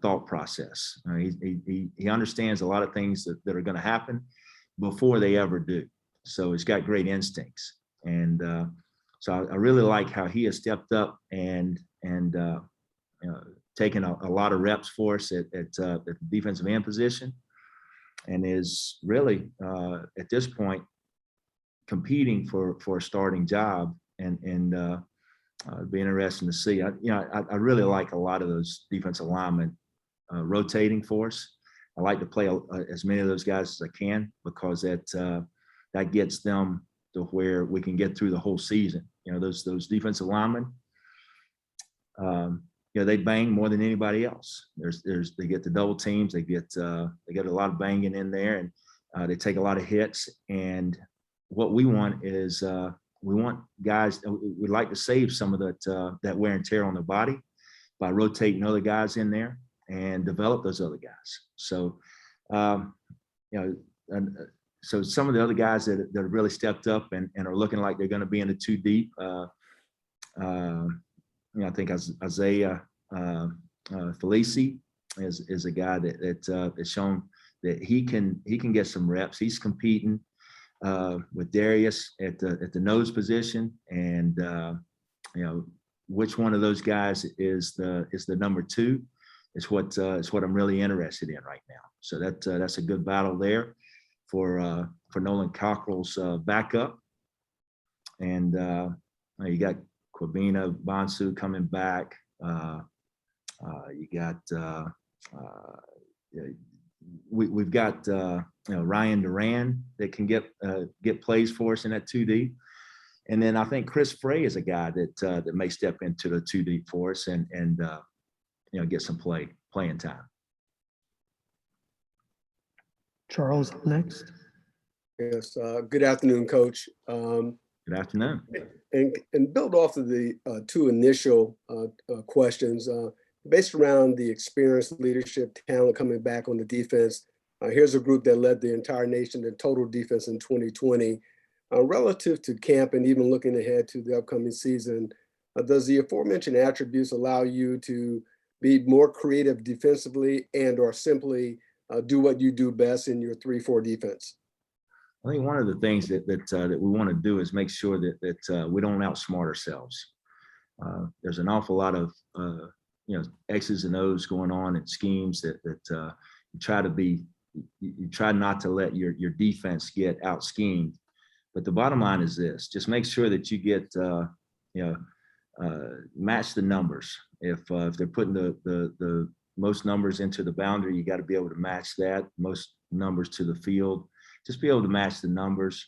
thought process. He understands a lot of things that are going to happen before they ever do. So he's got great instincts, and so I really like how he has stepped up and taken a lot of reps for us at the defensive end position, and is really at this point competing for a starting job, and be interesting to see. I really like a lot of those defensive linemen rotating for us. I like to play as many of those guys as I can, because that gets them to where we can get through the whole season. Those defensive linemen, they bang more than anybody else. They get the double teams, they get a lot of banging in there, and they take a lot of hits. And what we want is we want guys, we'd like to save some of that wear and tear on the body by rotating other guys in there and develop those other guys. So, so some of the other guys that have really stepped up and are looking like they're going to be in the two deep, I think Isaiah Felici is a guy that has shown that he can get some reps. He's competing with Darius at the nose position, and which one of those guys is the number two is what I'm really interested in right now. So that's a good battle there for Nolan Cockrill's backup, and you got Kwabena Bonsu coming back. You got we've got Ryan Duran that can get plays for us in that 2D, and then I think Chris Frey is a guy that may step into the 2D for us and get some playing time. Charles next. Yes, good afternoon, Coach. Good afternoon. And build off of the two initial questions, based around the experience, leadership, talent coming back on the defense. Here's a group that led the entire nation in total defense in 2020. Relative to camp and even looking ahead to the upcoming season, does the aforementioned attributes allow you to be more creative defensively and or simply do what you do best in your 3-4 defense? I think one of the things that we want to do is make sure that we don't outsmart ourselves. There's an awful lot of X's and O's going on and schemes that you try not to let your defense get out schemed. But the bottom line is this: just make sure that you get match the numbers. If they're putting the most numbers into the boundary, you got to be able to match that. Most numbers to the field. Just be able to match the numbers,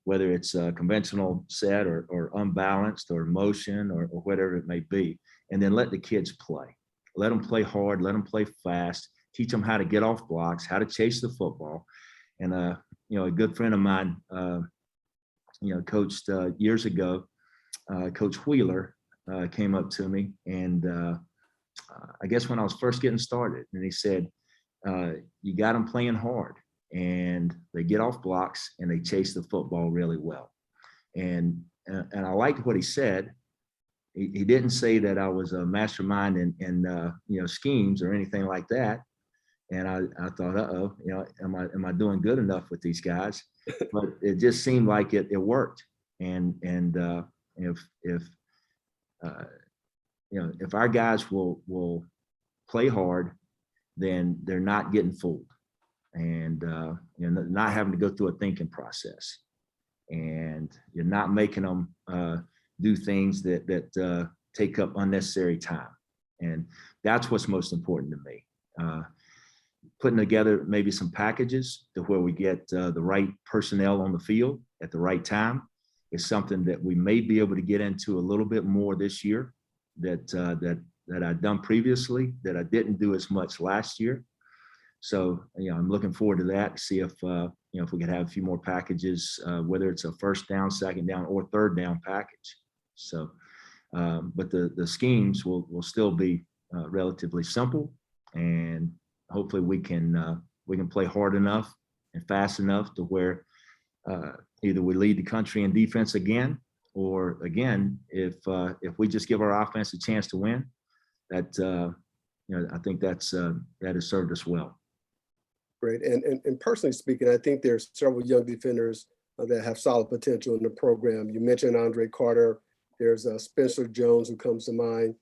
whether it's a conventional set or unbalanced or motion or whatever it may be. And then let the kids play. Let them play hard, let them play fast, teach them how to get off blocks, how to chase the football. And, a good friend of mine, coached years ago, Coach Wheeler came up to me. And I guess when I was first getting started, and he said, you got them playing hard. And they get off blocks and they chase the football really well. And I liked what he said. He didn't say that I was a mastermind in schemes or anything like that. And I thought, am I doing good enough with these guys? But it just seemed like it worked. And if our guys will play hard, then they're not getting fooled. And not having to go through a thinking process, and you're not making them do things that take up unnecessary time, and that's what's most important to me. Putting together maybe some packages to where we get the right personnel on the field at the right time is something that we may be able to get into a little bit more this year that I've done previously that I didn't do as much last year. So, I'm looking forward to that, to see if we could have a few more packages, whether it's a first down, second down, or third down package. So, but the schemes will still be relatively simple, and hopefully we can play hard enough and fast enough to where either we lead the country in defense again, or again, if we just give our offense a chance to win, that I think that has served us well. Great. And personally speaking, I think there's several young defenders that have solid potential in the program. You mentioned Andre Carter. There's Spencer Jones who comes to mind.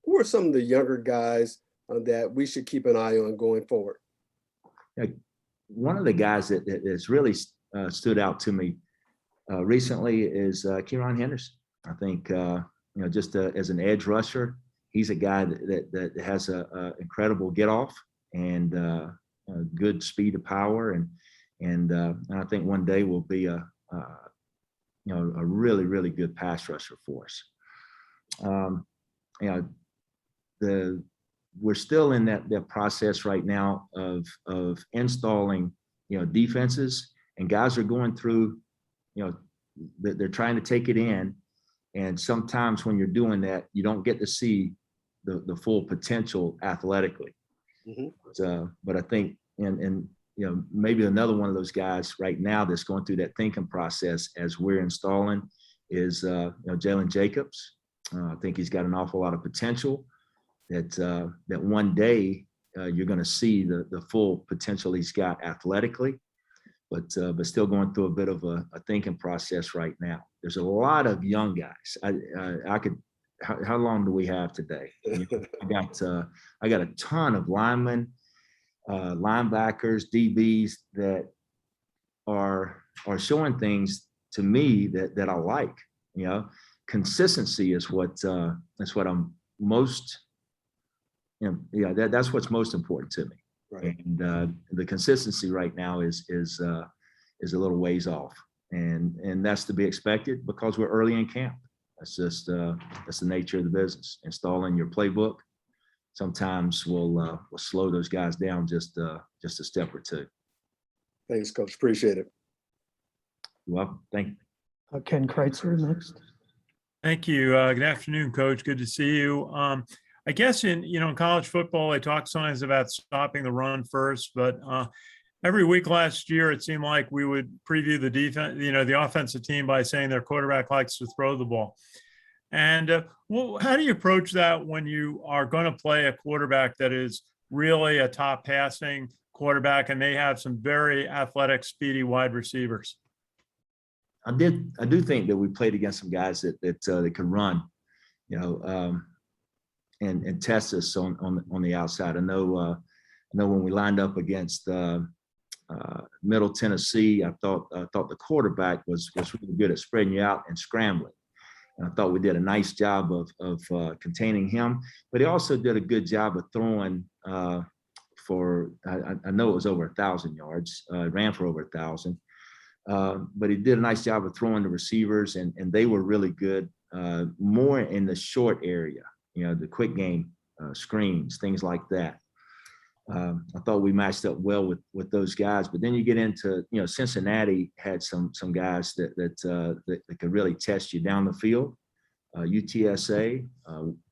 Who are some of the younger guys that we should keep an eye on going forward? One of the guys that has really stood out to me recently is Kieron Henderson. I think, just as an edge rusher, he's a guy that has a incredible get off and good speed of power, and I think one day will be a really, really good pass rusher for us. We're still in that process right now of installing defenses, and guys are going through they're trying to take it in. And sometimes when you're doing that, you don't get to see the full potential athletically. But I think, and maybe another one of those guys right now that's going through that thinking process as we're installing is Jalen Jacobs. I think he's got an awful lot of potential that one day you're going to see the full potential he's got athletically, but still going through a bit of a thinking process right now. There's a lot of young guys. I could. How long do we have today? I got a ton of linemen, linebackers, DBs that are showing things to me that I like. Consistency is that's what I'm most. That's what's most important to me. Right. And the consistency right now is a little ways off, and that's to be expected because we're early in camp. That's just that's the nature of the business. Installing your playbook sometimes will slow those guys down just a step or two. Thanks, Coach. Appreciate it. You're welcome. Thank you. Ken Kraetzer next. Thank you. Good afternoon, Coach. Good to see you. I guess in college football, they talk sometimes about stopping the run first, but every week last year, it seemed like we would preview the defense, the offensive team by saying their quarterback likes to throw the ball. And how do you approach that when you are going to play a quarterback that is really a top passing quarterback and they have some very athletic, speedy wide receivers? I do think that we played against some guys that could run, and test us on the outside. I know when we lined up against Middle Tennessee, I thought the quarterback was really good at spreading you out and scrambling. And I thought we did a nice job of containing him, but he also did a good job of throwing for, I know it was over 1,000 yards, ran for over 1,000. But he did a nice job of throwing the receivers, and they were really good, more in the short area, the quick game screens, things like that. I thought we matched up well with those guys. But then you get into, Cincinnati had some guys that could really test you down the field. UTSA,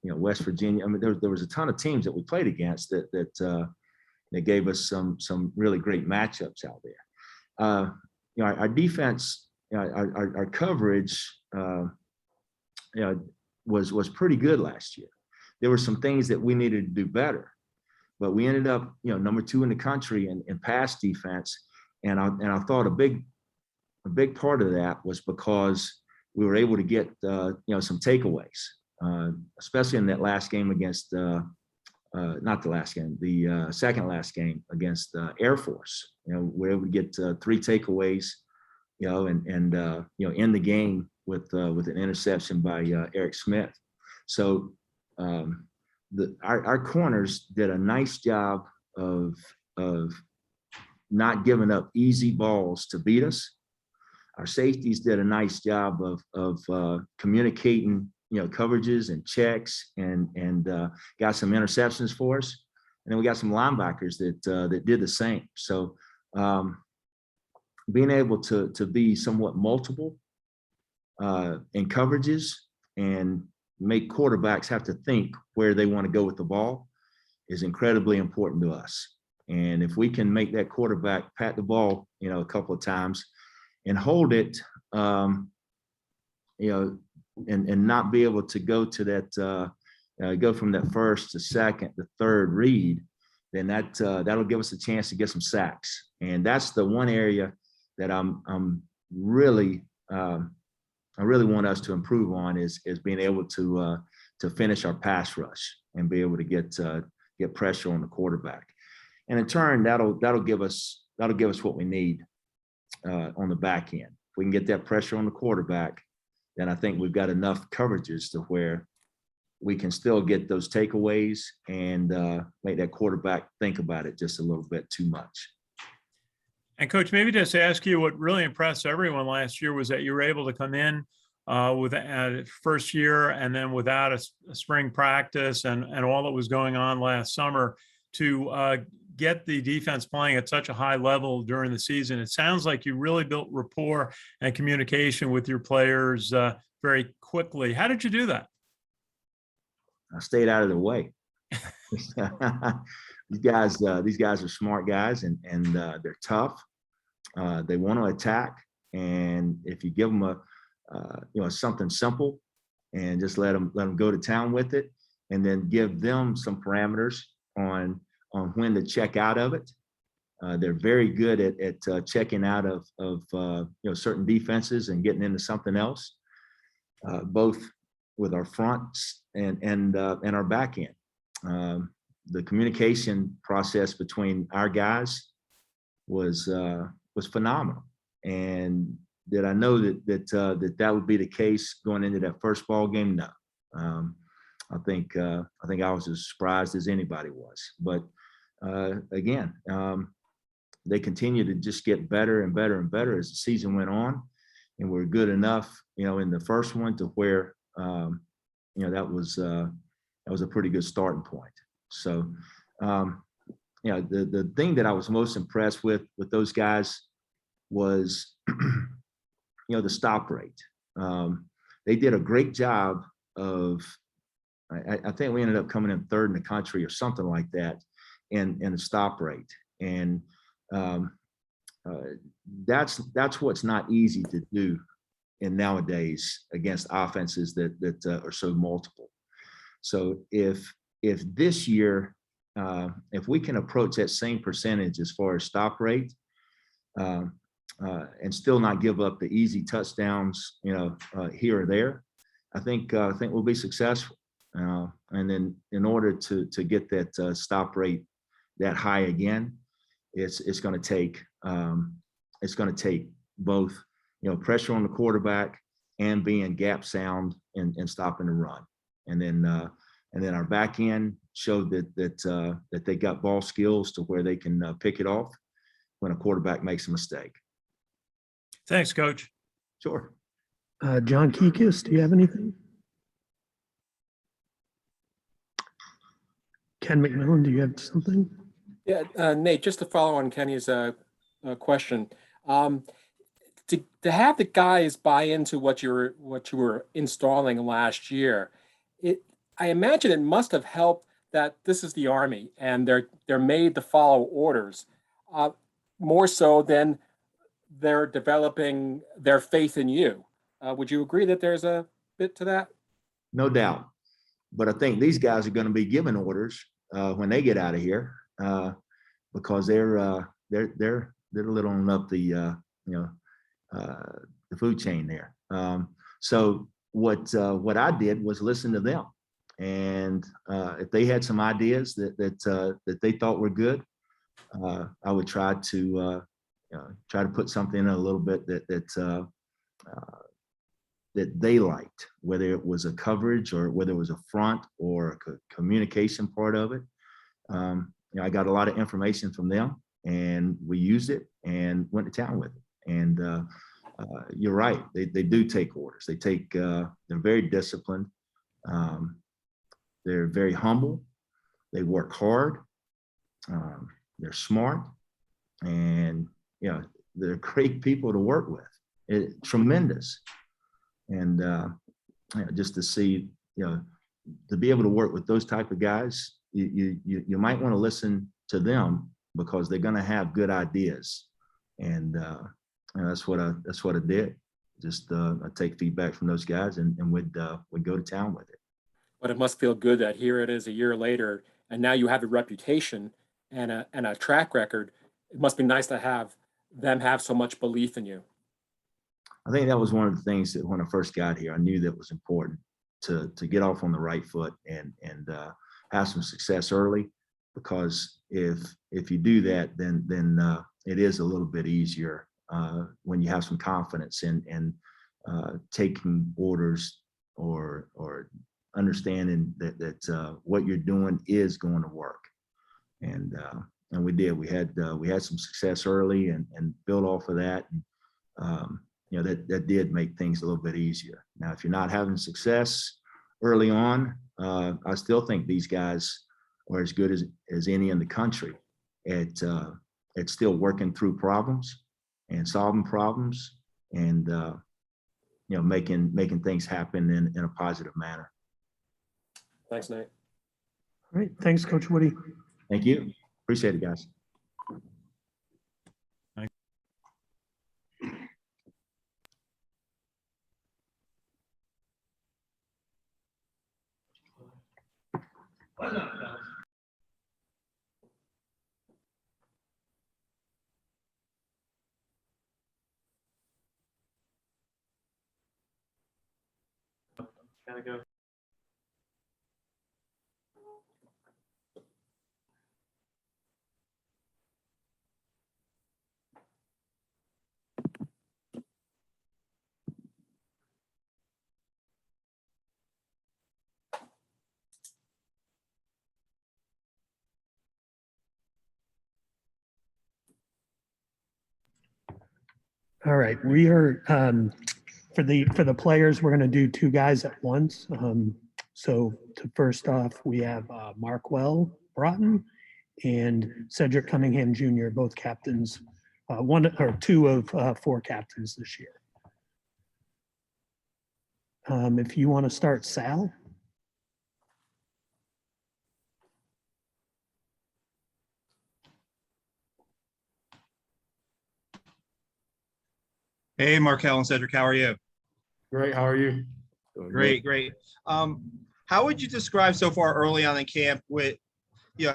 West Virginia. I mean, there was a ton of teams that we played against that gave us some really great matchups out there. Our defense, our coverage, was pretty good last year. There were some things that we needed to do better, but we ended up, number 2 in the country in pass defense. And I thought a big part of that was because we were able to get, some takeaways, especially in that last game against, not the last game, the second last game against Air Force. We're able to get 3 takeaways, and end the game with an interception by Arik Smith. So our corners did a nice job of not giving up easy balls to beat us. Our safeties did a nice job of communicating, coverages and checks, and got some interceptions for us. And then we got some linebackers that did the same. So being able to be somewhat multiple in coverages and make quarterbacks have to think where they want to go with the ball is incredibly important to us. And if we can make that quarterback pat the ball, a couple of times and hold it, and not be able to go to that, go from that first to second to third read, then that'll give us a chance to get some sacks. And that's the one area that I'm really, I really want us to improve on is being able to finish our pass rush and be able to get pressure on the quarterback. And in turn, that'll give us what we need on the back end. If we can get that pressure on the quarterback, then I think we've got enough coverages to where we can still get those takeaways and make that quarterback think about it just a little bit too much. And Coach, maybe just ask you, what really impressed everyone last year was that you were able to come in with a first year and then without a spring practice and all that was going on last summer to get the defense playing at such a high level during the season? It sounds like you really built rapport and communication with your players very quickly. How did you do that? I stayed out of the way. These guys are smart guys, and they're tough. They want to attack, and if you give them something simple, and just let them go to town with it, and then give them some parameters on when to check out of it. They're very good at checking out of certain defenses and getting into something else, both with our fronts and our back end. The communication process between our guys was phenomenal. And did I know that would be the case going into that first ball game? No. I think I was as surprised as anybody was. But again, they continue to just get better and better and better as the season went on, and we're good enough, in the first one to where that was a pretty good starting point. So, the thing that I was most impressed with those guys was, the stop rate. They did a great job of, I think we ended up coming in third in the country or something like that in the stop rate. And that's what's not easy to do in nowadays against offenses that are so multiple. So if this year, if we can approach that same percentage as far as stop rate, and still not give up the easy touchdowns, here or there, I think we'll be successful. And then in order to get that stop rate that high again, it's going to take both pressure on the quarterback and being gap sound and stopping the run. And then our back end showed that they got ball skills to where they can pick it off when a quarterback makes a mistake. Thanks, Coach. Sure. John Kikis, do you have anything? Ken McMillan, do you have something? Yeah, Nate, just to follow on Kenny's question, to have the guys buy into what you were installing last year, I imagine it must have helped that this is the Army and they're made to follow orders, more so than they're developing their faith in you. Would you agree that there's a bit to that? No doubt. But I think these guys are going to be given orders when they get out of here, because they're a little on up the food chain there. So what I did was listen to them, and if they had some ideas that they thought were good, I would try to put something in a little bit that they liked, whether it was a coverage or whether it was a front or a communication part of it. I got a lot of information from them, and we used it and went to town with it. And you're right, they do take orders. They're very disciplined. They're very humble. They work hard. They're smart, and they're great people to work with. Tremendous. And just to see, to be able to work with those type of guys, you might want to listen to them because they're going to have good ideas. And that's what I did. Just I take feedback from those guys and would go to town with it. But it must feel good that here it is a year later, and now you have a reputation and a track record. It must be nice to have them have so much belief in you. I think that was one of the things that when I first got here, I knew that was important to get off on the right foot and have some success early, because if you do that, then it is a little bit easier when you have some confidence in taking orders or understanding that what you're doing is going to work. And we did. We had some success early and built off of that. And, that did make things a little bit easier. Now, if you're not having success early on, I still think these guys are as good as any in the country. at still working through problems and solving problems and, making things happen in a positive manner. Thanks, Nate. All right, thanks, Coach Woody. Thank you. Appreciate it, guys. Gotta go. All right, we are, for the players, we're gonna do two guys at once. So first off, we have Marquel Broughton and Cedrick Cunningham Jr., both captains, one or two of four captains this year. If you want to start, Sal. Hey, Marquel and Cedrick, how are you? Great. How are you? Doing Great, great. How would you describe so far early on in camp with,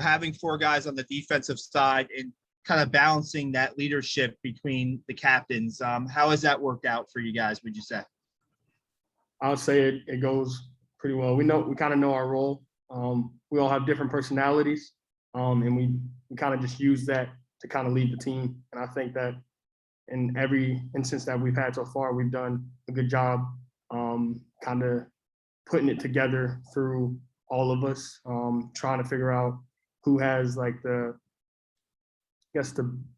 having four guys on the defensive side and kind of balancing that leadership between the captains? How has that worked out for you guys, would you say? I would say it goes pretty well. We kind of know our role. We all have different personalities, and we kind of just use that to kind of lead the team. And I think that in every instance that we've had so far, we've done a good job kind of putting it together through all of us, trying to figure out who has like the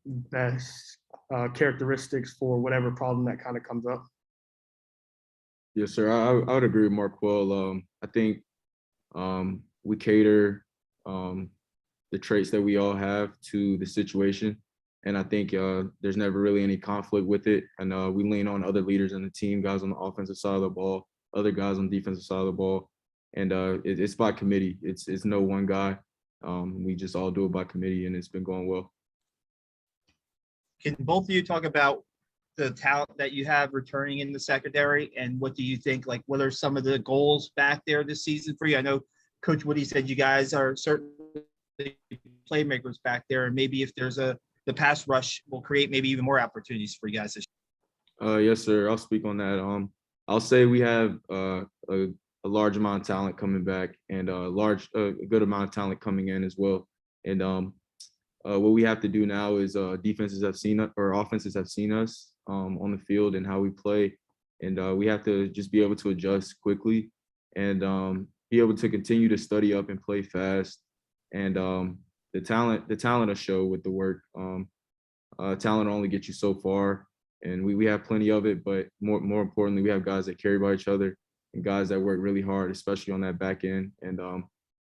best characteristics for whatever problem that kind of comes up. Yes, sir. I would agree with Marquel. I think we cater the traits that we all have to the situation. And I think there's never really any conflict with it. And we lean on other leaders in the team, guys on the offensive side of the ball, other guys on the defensive side of the ball. And it's by committee. It's no one guy. We just all do it by committee, and it's been going well. Can both of you talk about the talent that you have returning in the secondary, and what do you think, like, what are some of the goals back there this season for you? I know Coach Woody said you guys are certainly playmakers back there, and maybe if there's the pass rush will create maybe even more opportunities for you guys this year. Yes, sir. I'll speak on that. I'll say we have a large amount of talent coming back, and a good amount of talent coming in as well. And what we have to do now is offenses have seen us on the field and how we play, and we have to just be able to adjust quickly and be able to continue to study up and play fast. And the talent will show with the work. Talent only gets you so far, and we have plenty of it, but more importantly, we have guys that carry by each other and guys that work really hard, especially on that back end. And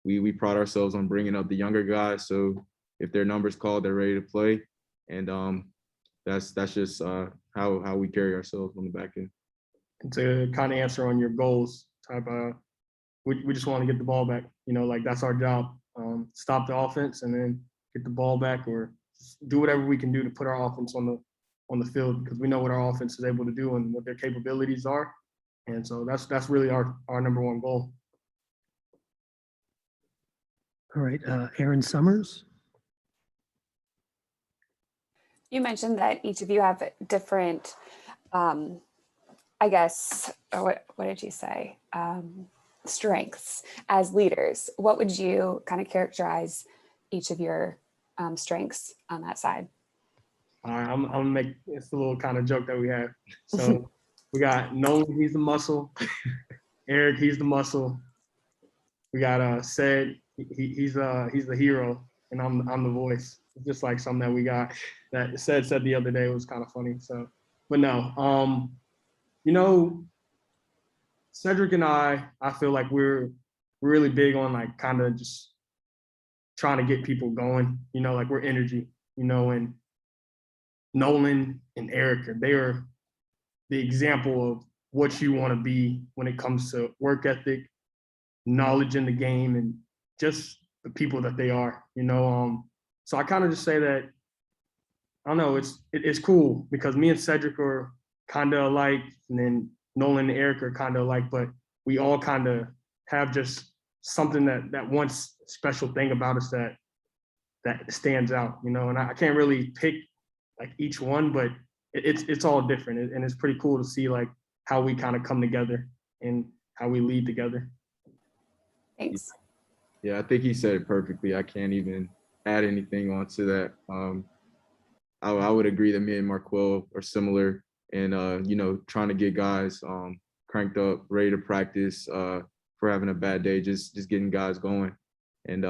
we pride ourselves on bringing up the younger guys, so if their number's called, they're ready to play. And that's just how we carry ourselves on the back end. And to kind of answer on your goals, we just want to get the ball back. Like that's our job. Stop the offense and then get the ball back, or do whatever we can do to put our offense on the field, because we know what our offense is able to do and what their capabilities are. And so that's really our number one goal. All right, Erin Summers. You mentioned that each of you have different, I guess, what did you say? Strengths as leaders. What would you kind of characterize each of your strengths on that side? All right, I'm gonna make it's a little kind of joke that we have. So we got Nolan, he's the muscle. Arik, he's the muscle. We got Ced, he's the hero, and I'm the voice. It's just like something that we got that Ced said the other day. It was kind of funny. So, but no, Cedrick and I feel like we're really big on like kind of just trying to get people going, like we're energy, and Nolan and Arik, they are the example of what you want to be when it comes to work ethic, knowledge in the game, and just the people that they are, So I kind of just say that, I don't know, it's cool because me and Cedrick are kind of alike, and then Nolan and Arik are kind of alike, but we all kind of have just something that one special thing about us that stands out, and I can't really pick like each one, but it's all different, and it's pretty cool to see like how we kind of come together and how we lead together. Thanks. Yeah, I think he said it perfectly. I can't even add anything onto that. I would agree that me and Marquel are similar, and trying to get guys cranked up, ready to practice for having a bad day, just getting guys going. And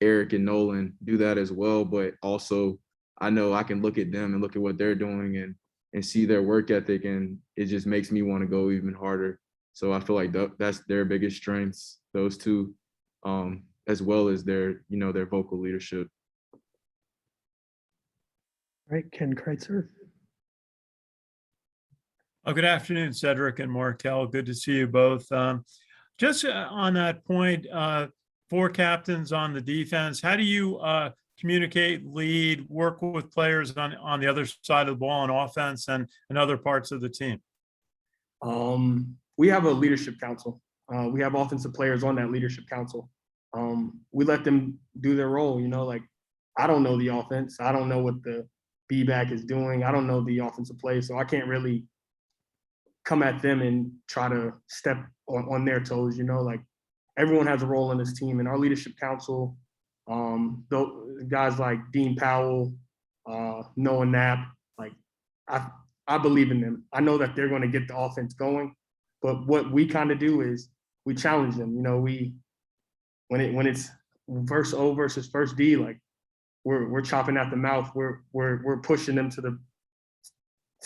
Arik and Nolan do that as well, but also I know I can look at them and look at what they're doing and see their work ethic, and it just makes me want to go even harder. So I feel like that's their biggest strengths, those two, as well as their vocal leadership. All right, Ken Kraetzer. Good afternoon, Cedrick and Marquel. Good to see you both. Just on that point, 4 captains on the defense, how do you communicate, lead, work with players on the other side of the ball on offense and other parts of the team? We have a leadership council. We have offensive players on that leadership council. We let them do their role, like I don't know the offense. I don't know what the B-back is doing. I don't know the offensive play, so I can't really come at them and try to step on their toes, like everyone has a role in this team. And our leadership council, guys like Dean Powell, Noah Knapp, like I believe in them. I know that they're going to get the offense going, but what we kind of do is we challenge them. When it's verse O versus first D, like we're chopping at the mouth. We're pushing them to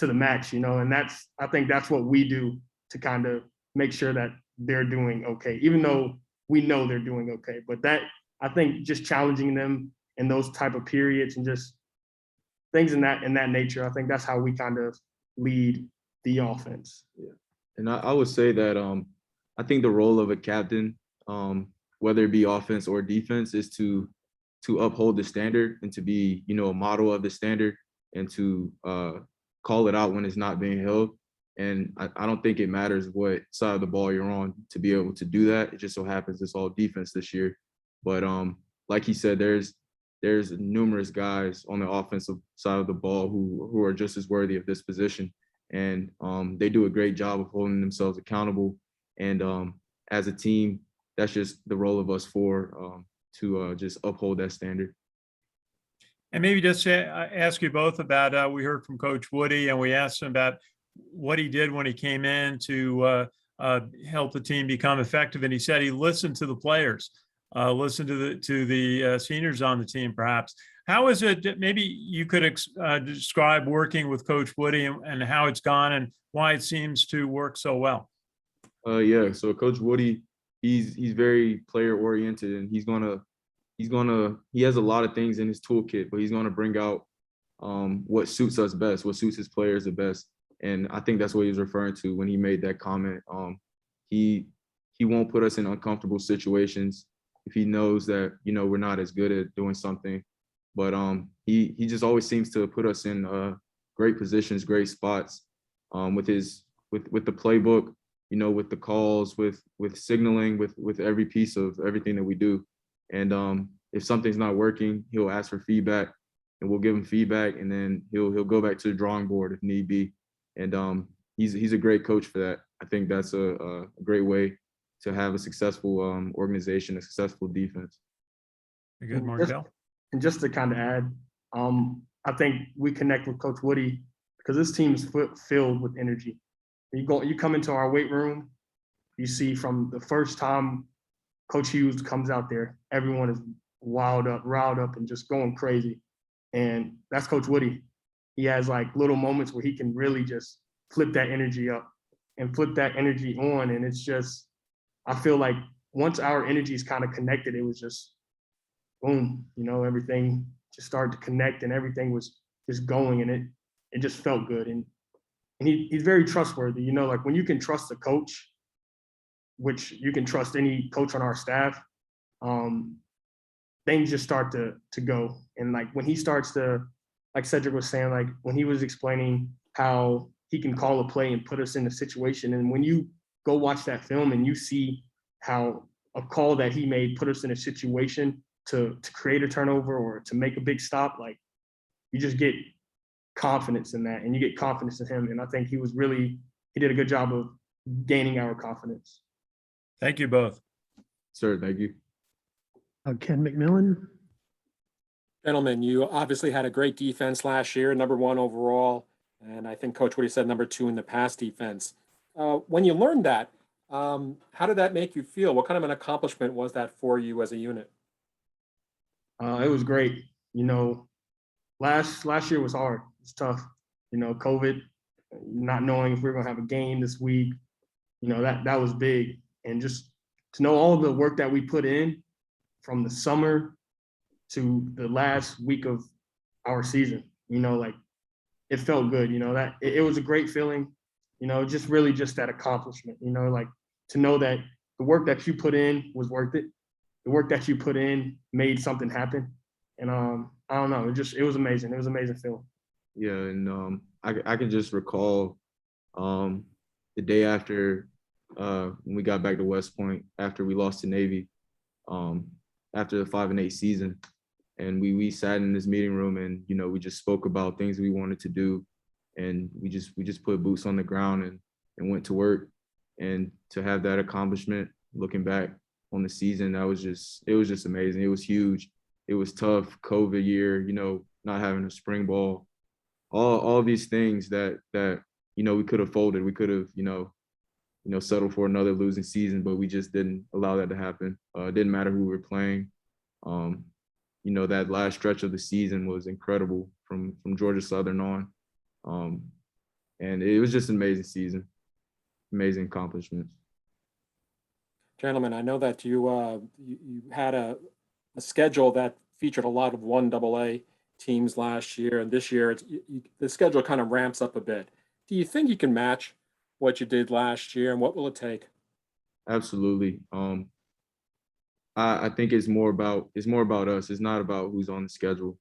the max, and I think that's what we do to kind of make sure that they're doing okay, even though we know they're doing okay. But that, I think, just challenging them in those type of periods and just things in that nature, I think that's how we kind of lead the offense. Yeah. And I would say that I think the role of a captain, whether it be offense or defense, is to uphold the standard and to be, a model of the standard and to call it out when it's not being held. And I don't think it matters what side of the ball you're on to be able to do that. It just so happens it's all defense this year. But like he said, there's numerous guys on the offensive side of the ball who are just as worthy of this position. And they do a great job of holding themselves accountable. And as a team, that's just the role of us four to just uphold that standard. And maybe just ask you both about, we heard from Coach Woody and we asked him about what he did when he came in to help the team become effective. And he said he listened to the players, listened to the seniors on the team, perhaps. How is it, maybe you could describe working with Coach Woody and how it's gone and why it seems to work so well? Yeah, so Coach Woody, he's very player oriented, and he has a lot of things in his toolkit, but he's gonna bring out what suits us best, what suits his players the best. And I think that's what he was referring to when he made that comment. He won't put us in uncomfortable situations if he knows that, we're not as good at doing something. But he just always seems to put us in great positions, great spots with the playbook, with the calls, with signaling, with every piece of everything that we do. And if something's not working, he'll ask for feedback and we'll give him feedback, and then he'll go back to the drawing board if need be. And he's a great coach for that. I think that's a great way to have a successful organization, a successful defense. Very good, Marquel. And just to kind of add, I think we connect with Coach Woody because this team is filled with energy. You come into our weight room, you see from the first time Coach Hughes comes out there, everyone is riled up and just going crazy. And that's Coach Woody. He has like little moments where he can really just flip that energy up and flip that energy on. And it's just, I feel like once our energy is kind of connected, it was just boom, everything just started to connect and everything was just going, and it just felt good. And he's very trustworthy, like when you can trust a coach, which you can trust any coach on our staff, things just start to go. And like when he starts to, like Cedrick was saying, like when he was explaining how he can call a play and put us in a situation, and when you go watch that film and you see how a call that he made put us in a situation to create a turnover or to make a big stop, like you just get confidence in that, and you get confidence in him. And I think he did a good job of gaining our confidence. Thank you both. Sir, thank you. Ken McMillan. Gentlemen, you obviously had a great defense last year, #1 overall. And I think Coach Woody said #2 in the pass defense. When you learned that, how did that make you feel? What kind of an accomplishment was that for you as a unit? It was great. Last year was hard. It was tough. COVID, not knowing if we were going to have a game this week, that was big. And just to know all the work that we put in from the summer to the last week of our season, like it felt good, that it was a great feeling, just really just that accomplishment, like to know that the work that you put in was worth it. The work that you put in made something happen. And I don't know, it was amazing. It was an amazing feeling. Yeah, and I can just recall the day after when we got back to West Point after we lost to Navy, after the 5-8 season, and we sat in this meeting room and we just spoke about things we wanted to do, and we just put boots on the ground and went to work. And to have that accomplishment, looking back on the season, it was just amazing. It was huge. It was tough. COVID year, not having a spring ball, all these things that we could have folded. We could have settled for another losing season, but we just didn't allow that to happen. It didn't matter who we were playing. That last stretch of the season was incredible from Georgia Southern on. And it was just an amazing season, amazing accomplishments. Gentlemen, I know that you had a schedule that featured a lot of 1AA teams last year, and this year the schedule kind of ramps up a bit. Do you think you can match what you did last year, and what will it take? Absolutely. I think it's more about us. It's not about who's on the schedule.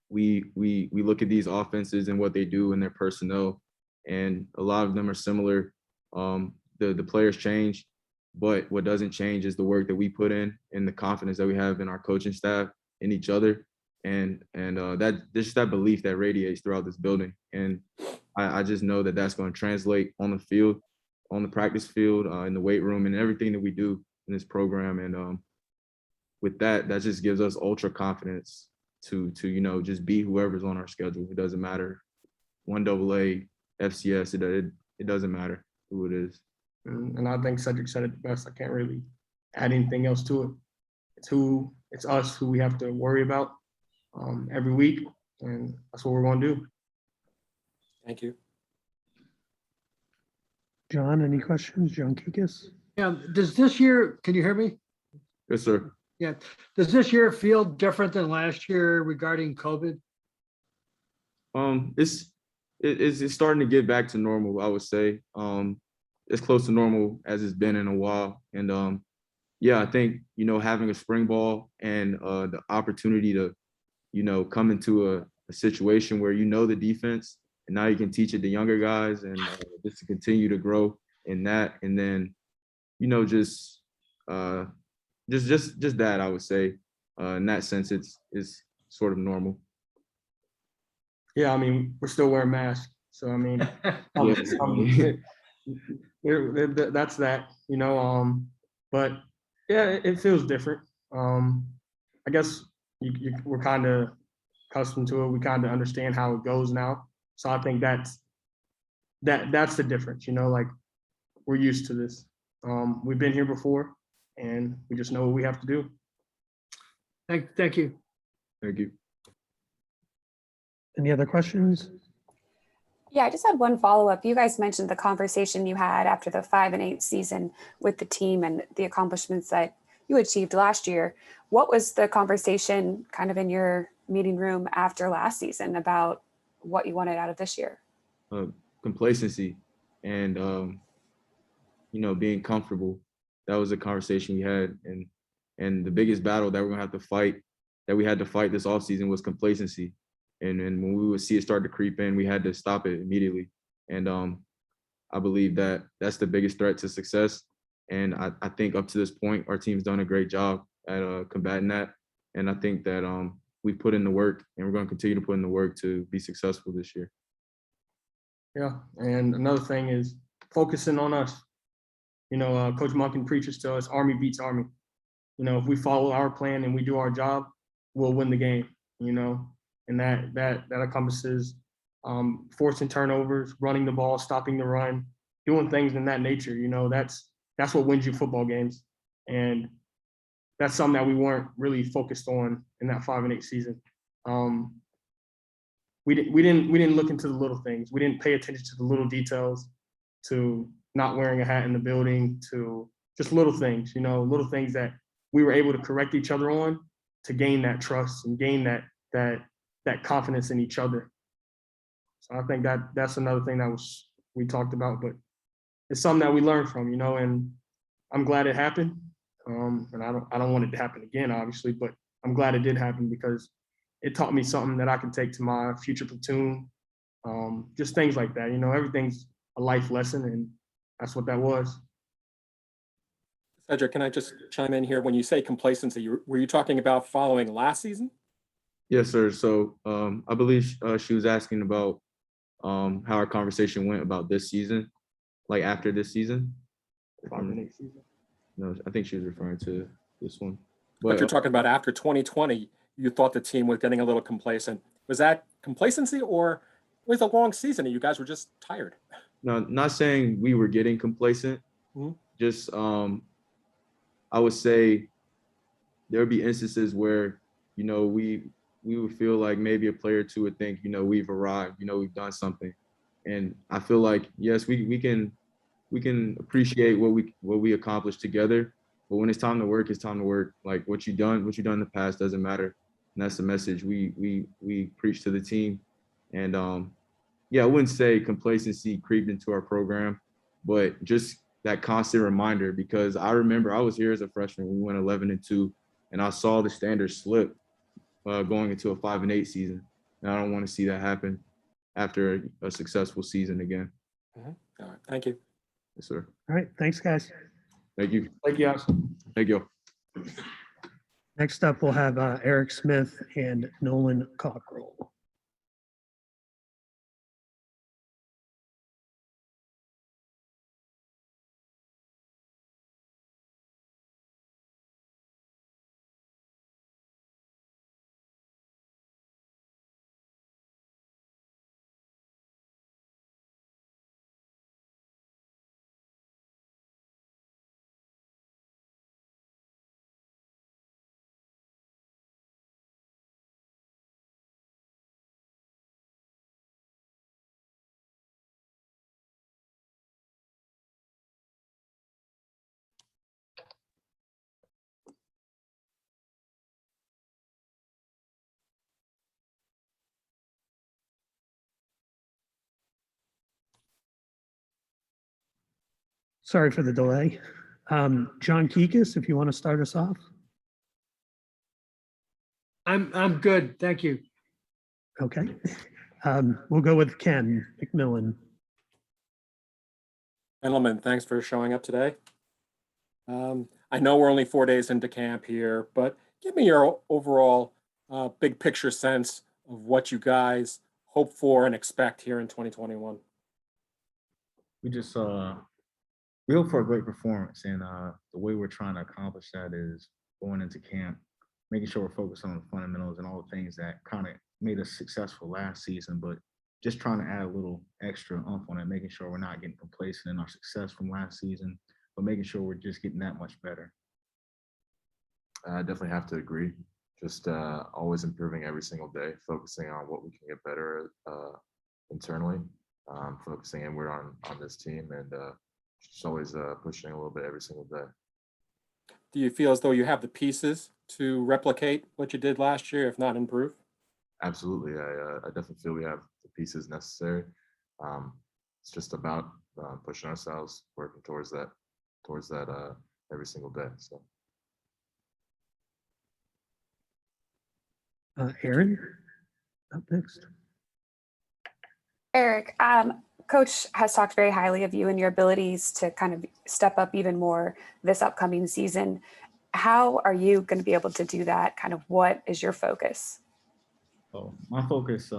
We look at these offenses and what they do and their personnel, and a lot of them are similar. The players change, but what doesn't change is the work that we put in and the confidence that we have in our coaching staff and each other, and that just that belief that radiates throughout this building. And I just know that that's going to translate on the field, on the practice field, in the weight room, and everything that we do in this program. And with that just gives us ultra confidence to just beat whoever's on our schedule. It doesn't matter, 1AA, FCS, it doesn't matter who it is. And I think Cedrick said it the best. I can't really add anything else to it. It's us who we have to worry about every week, and that's what we're going to do. Thank you. John, any questions? John Kikis? Yeah, does this year, can you hear me? Yes, sir. Yeah. Does this year feel different than last year regarding COVID? It's starting to get back to normal, I would say. It's close to normal as it's been in a while. And yeah, I think, having a spring ball and the opportunity to, come into a situation where the defense, and now you can teach it to younger guys, and just to continue to grow in that. And then, just that, I would say, in that sense, it's sort of normal. Yeah, I mean, we're still wearing masks, so I mean, that's that, but yeah, it feels different. I guess we're kind of accustomed to it. We kind of understand how it goes now, so I think that's the difference. Like we're used to this. We've been here before, and we just know what we have to do. Thank you. Thank you. Any other questions? Yeah, I just had one follow-up. You guys mentioned the conversation you had after the 5-8 season with the team and the accomplishments that you achieved last year. What was the conversation kind of in your meeting room after last season about what you wanted out of this year? Complacency and being comfortable. That was a conversation we had, and the biggest battle that we're gonna have to fight, that we had to fight this offseason, was complacency. And when we would see it start to creep in, we had to stop it immediately. And I believe that that's the biggest threat to success. And I think up to this point, our team's done a great job at combating that. And I think that we put in the work, and we're going to continue to put in the work to be successful this year. Yeah, and another thing is focusing on us. Coach Monken preaches to us, Army beats Army. If we follow our plan and we do our job, we'll win the game, and that encompasses forcing turnovers, running the ball, stopping the run, doing things in that nature. That's what wins you football games. And that's something that we weren't really focused on in that 5-8 season. We didn't look into the little things. We didn't pay attention to the little details, to not wearing a hat in the building, to just little things, little things that we were able to correct each other on to gain that trust and gain that confidence in each other. So I think that's another thing that we talked about, but it's something that we learned from, and I'm glad it happened. And I don't want it to happen again, obviously, but I'm glad it did happen because it taught me something that I can take to my future platoon. Just things like that, everything's a life lesson, and that's what that was. Cedrick, can I just chime in here? When you say complacency, were you talking about following last season? Yes, sir. So I believe she was asking about how our conversation went about this season, like after this season. 5-8 season. No, I think she was referring to this one. But you're talking about after 2020, you thought the team was getting a little complacent. Was that complacency, or was it a long season and you guys were just tired? No, not saying we were getting complacent. Mm-hmm. Just I would say there would be instances where, we would feel like maybe a player or two would think, we've arrived, we've done something. And I feel like, yes, we can appreciate what we accomplished together, but when it's time to work, it's time to work. Like what you done in the past doesn't matter. And that's the message we preach to the team. And I wouldn't say complacency creeped into our program, but just that constant reminder, because I remember I was here as a freshman. We went 11-2, and I saw the standards slip going into a 5-8 season. And I don't want to see that happen after a successful season again. Mm-hmm. All right. Thank you. Yes, sir. All right, thanks, guys. Thank you. Thank you, Alston. Thank you. Next up, we'll have Arik Smith and Nolan Cockrill. Sorry for the delay. John Kikis, if you want to start us off. I'm good. Thank you. Okay. We'll go with Ken McMillan. Gentlemen, thanks for showing up today. I know we're only 4 days into camp here, but give me your overall big picture sense of what you guys hope for and expect here in 2021. We just we hope for a great performance, and the way we're trying to accomplish that is going into camp, making sure we're focused on the fundamentals and all the things that kind of made us successful last season, but just trying to add a little extra oomph on it, making sure we're not getting complacent in our success from last season, but making sure we're just getting that much better. I definitely have to agree. Just always improving every single day, focusing on what we can get better internally, focusing inward on this team, and just always pushing a little bit every single day. do you feel as though you have the pieces to replicate what you did last year, if not improve? Absolutely. I definitely feel we have the pieces necessary. It's just about pushing ourselves, working towards that every single day. So. Erin, up next. Arik, Coach has talked very highly of you and your abilities to kind of step up even more this upcoming season. How are you going to be able to do that? Kind of what is your focus? So my focus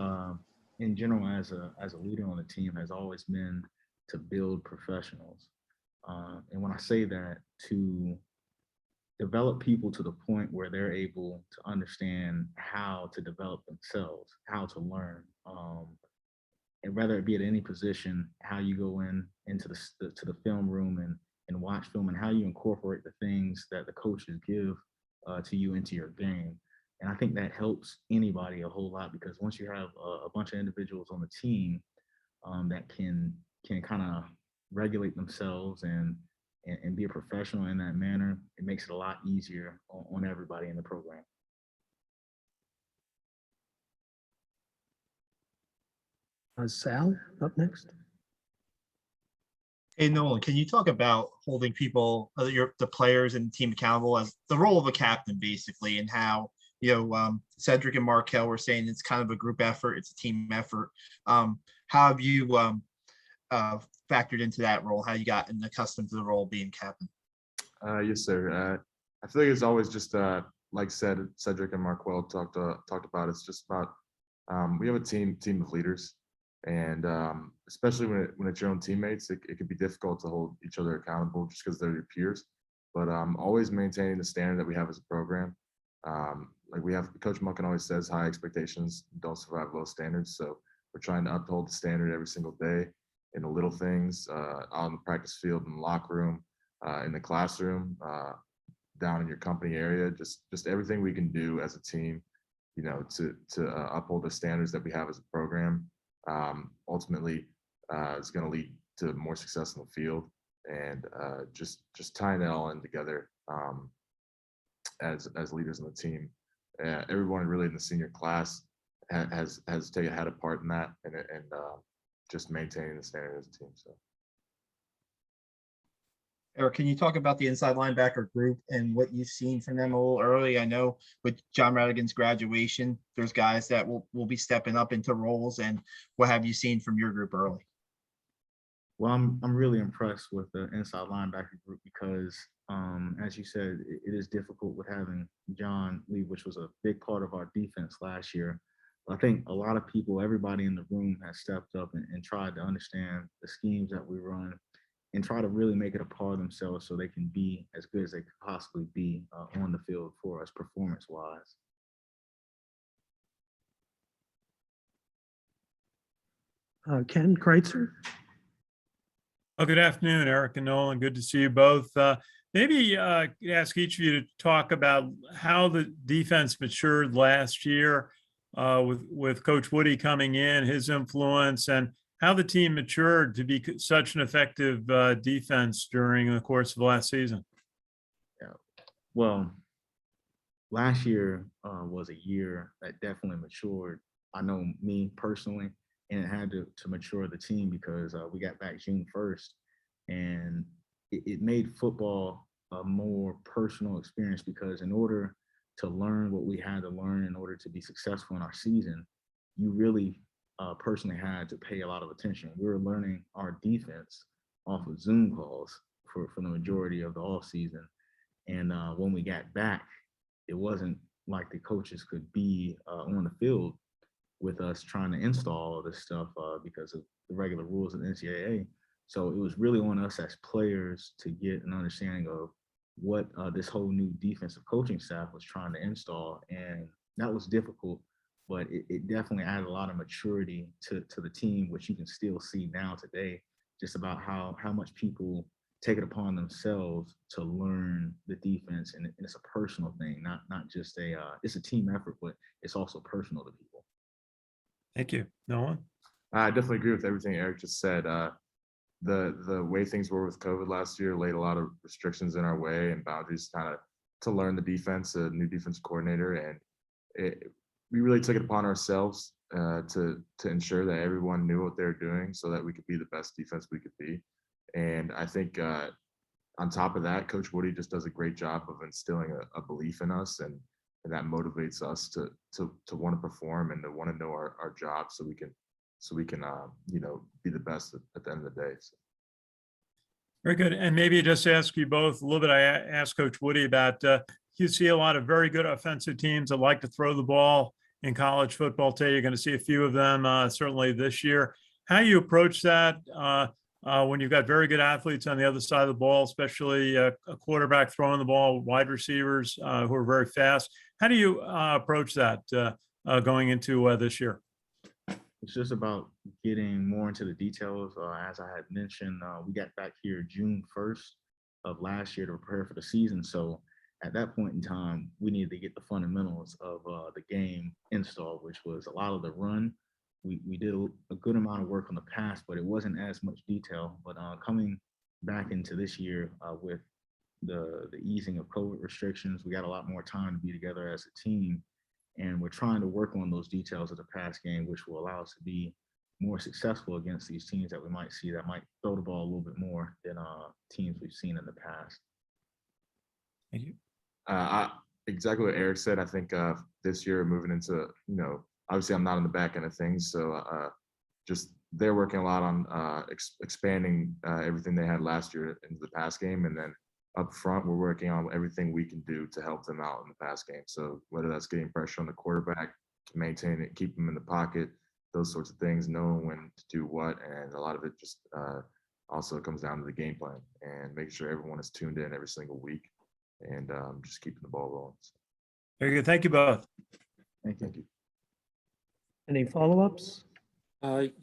in general as a leader on the team has always been to build professionals. And when I say that, to develop people to the point where they're able to understand how to develop themselves, how to learn. And whether it be at any position, how you go into the film room and watch film, and how you incorporate the things that the coaches give to you into your game. And I think that helps anybody a whole lot, because once you have a bunch of individuals on the team that can kind of regulate themselves and be a professional in that manner, it makes it a lot easier on everybody in the program. Sal, up next. Hey, Nolan, can you talk about holding people, the players and the team accountable as the role of a captain, basically, and how, Cedrick and Marquel were saying it's kind of a group effort, it's a team effort. How have you factored into that role? How you gotten accustomed to the role of being captain? Yes, sir. I feel like it's always just like Cedrick and Marquel talked about. It's just about we have a team of leaders. And especially when it's your own teammates, it can be difficult to hold each other accountable just because they're your peers. But always maintaining the standard that we have as a program. Like Coach Monken always says, high expectations don't survive low standards. So we're trying to uphold the standard every single day in the little things, on the practice field, in the locker room, in the classroom, down in your company area. Just everything we can do as a team, to uphold the standards that we have as a program. Ultimately is going to lead to more success in the field, and just tying it all in together as leaders in the team. Everyone really in the senior class had a part in that, and just maintaining the standard as a team. So. Erik, can you talk about the inside linebacker group and what you've seen from them a little early? I know with John Radigan's graduation, there's guys that will be stepping up into roles, and what have you seen from your group early? Well, I'm really impressed with the inside linebacker group because, as you said, it is difficult with having John leave, which was a big part of our defense last year. But I think a lot of people, everybody in the room has stepped up and tried to understand the schemes that we run, and try to really make it a part of themselves so they can be as good as they could possibly be on the field for us performance-wise. Ken Kraetzer. Well, good afternoon, Erik and Nolan. Good to see you both. Maybe ask each of you to talk about how the defense matured last year with Coach Woody coming in, his influence, and how the team matured to be such an effective defense during the course of the last season. Yeah. Well, last year was a year that definitely matured. I know me personally, and it had to mature the team because we got back June 1st, and it made football a more personal experience, because in order to learn what we had to learn in order to be successful in our season, you really personally had to pay a lot of attention. We were learning our defense off of Zoom calls for the majority of the off season. And when we got back, it wasn't like the coaches could be on the field with us trying to install all this stuff because of the regular rules of the NCAA. So it was really on us as players to get an understanding of what this whole new defensive coaching staff was trying to install. And that was difficult, but it definitely added a lot of maturity to the team, which you can still see now today, just about how much people take it upon themselves to learn the defense. And it's a personal thing, not just it's a team effort, but it's also personal to people. Thank you. Nolan? I definitely agree with everything Erik just said. the way things were with COVID last year laid a lot of restrictions in our way and boundaries kind of to learn the defense, a new defense coordinator, and we really took it upon ourselves to ensure that everyone knew what they were doing so that we could be the best defense we could be. And I think on top of that, Coach Woody just does a great job of instilling a belief in us, and that motivates us to want to perform and to want to know our job so we can be the best at the end of the day. So. Very good. And maybe just to ask you both a little bit, I asked Coach Woody about, you see a lot of very good offensive teams that like to throw the ball in college football today. You're going to see a few of them certainly this year. How do you approach that when you've got very good athletes on the other side of the ball, especially a quarterback throwing the ball, wide receivers who are very fast? How do you approach that going into this year? It's just about getting more into the details. As I had mentioned, we got back here June 1st of last year to prepare for the season. So at that point in time, we needed to get the fundamentals of the game installed, which was a lot of the run. We did a good amount of work on the pass, but it wasn't as much detail. But coming back into this year with the easing of COVID restrictions, we got a lot more time to be together as a team. And we're trying to work on those details of the pass game, which will allow us to be more successful against these teams that we might see that might throw the ball a little bit more than teams we've seen in the past. Thank you. Exactly what Eric said. I think this year moving into, obviously I'm not on the back end of things. So just they're working a lot on expanding everything they had last year into the pass game. And then up front, we're working on everything we can do to help them out in the pass game. So whether that's getting pressure on the quarterback, to maintain it, keep them in the pocket, those sorts of things, knowing when to do what. And a lot of it just also comes down to the game plan and making sure everyone is tuned in every single week and just keeping the ball rolling. Very good. Thank you both. Thank you. Any follow-ups?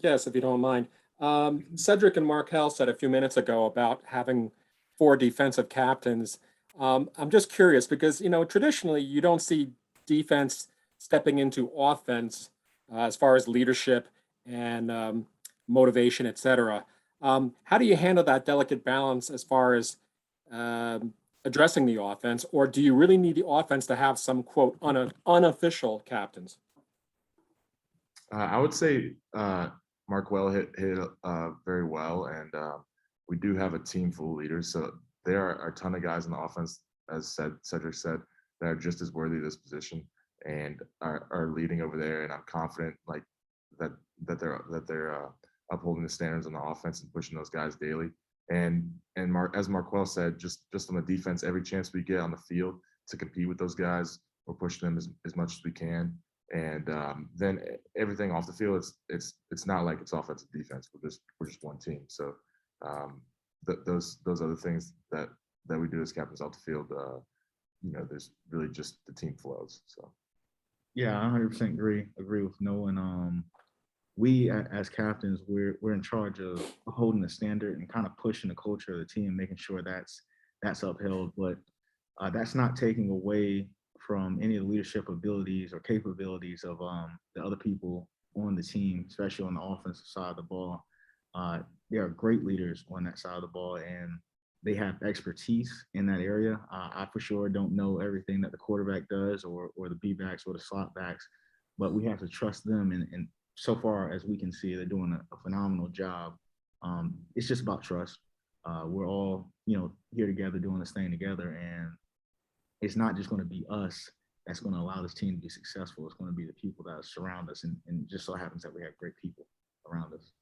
Yes, if you don't mind. Cedrick and Marquel said a few minutes ago about having 4 defensive captains. I'm just curious because, traditionally you don't see defense stepping into offense as far as leadership and motivation, et cetera. How do you handle that delicate balance as far as addressing the offense, or do you really need the offense to have some, quote, unofficial captains? I would say Marquel hit very well, and we do have a team full of leaders. So there are a ton of guys in the offense, as Cedrick said, that are just as worthy of this position and are leading over there. And I'm confident that they're upholding the standards on the offense and pushing those guys daily. And as Marquel said, just on the defense, every chance we get on the field to compete with those guys, we're pushing them as much as we can. And then everything off the field, it's not like it's offensive defense. We're just one team. So those other things that we do as captains off the field, there's really just the team flows. So yeah, I 100% agree with Nolan. We as captains, we're in charge of holding the standard and kind of pushing the culture of the team, making sure that's upheld. But that's not taking away from any of the leadership abilities or capabilities of the other people on the team, especially on the offensive side of the ball. They are great leaders on that side of the ball, and they have expertise in that area. I for sure don't know everything that the quarterback does or the B-backs or the slot backs, but we have to trust them. And so far as we can see, they're doing a phenomenal job. It's just about trust. We're all, here together doing this thing together, and it's not just going to be us that's going to allow this team to be successful. It's going to be the people that surround us, and just so happens that we have great people around us.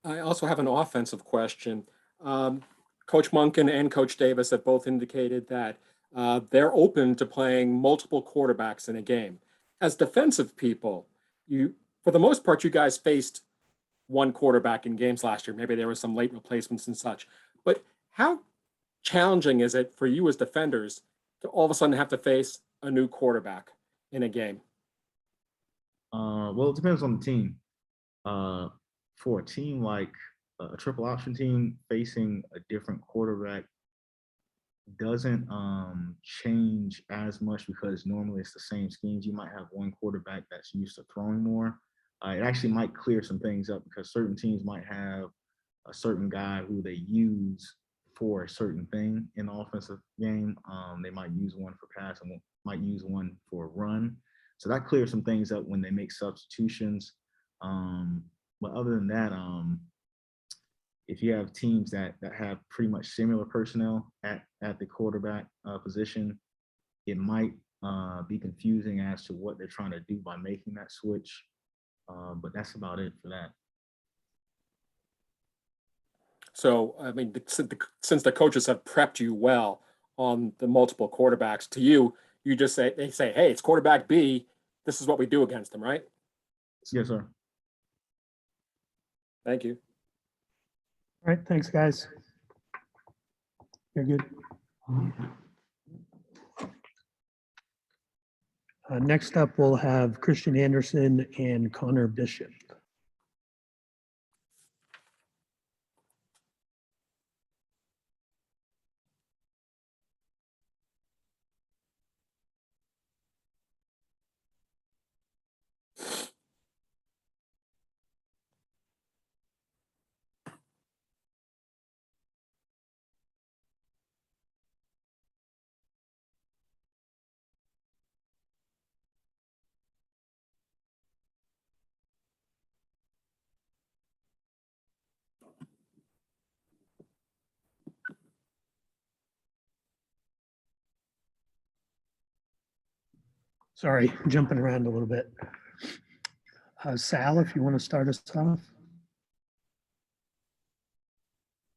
I also have an offensive question. Coach Monken and Coach Davis have both indicated that they're open to playing multiple quarterbacks in a game. As defensive people, for the most part, you guys faced one quarterback in games last year. Maybe there were some late replacements and such. But how challenging is it for you as defenders to all of a sudden have to face a new quarterback in a game? Well, it depends on the team. For a team like a triple option team, facing a different quarterback doesn't change as much because normally it's the same schemes. You might have one quarterback that's used to throwing more. It actually might clear some things up because certain teams might have a certain guy who they use for a certain thing in the offensive game. They might use one for pass and might use one for run. So that clears some things up when they make substitutions. But other than that, if you have teams that have pretty much similar personnel at the quarterback position, it might be confusing as to what they're trying to do by making that switch. But that's about it for that. So, I mean, since the coaches have prepped you well on the multiple quarterbacks, to you, you just say, they say, hey, it's quarterback B. This is what we do against them, right? Yes, sir. Thank you. All right, thanks, guys. You're good. Next up, we'll have Christian Anderson and Conor Bishop. Sorry, jumping around a little bit. Sal, if you want to start us off.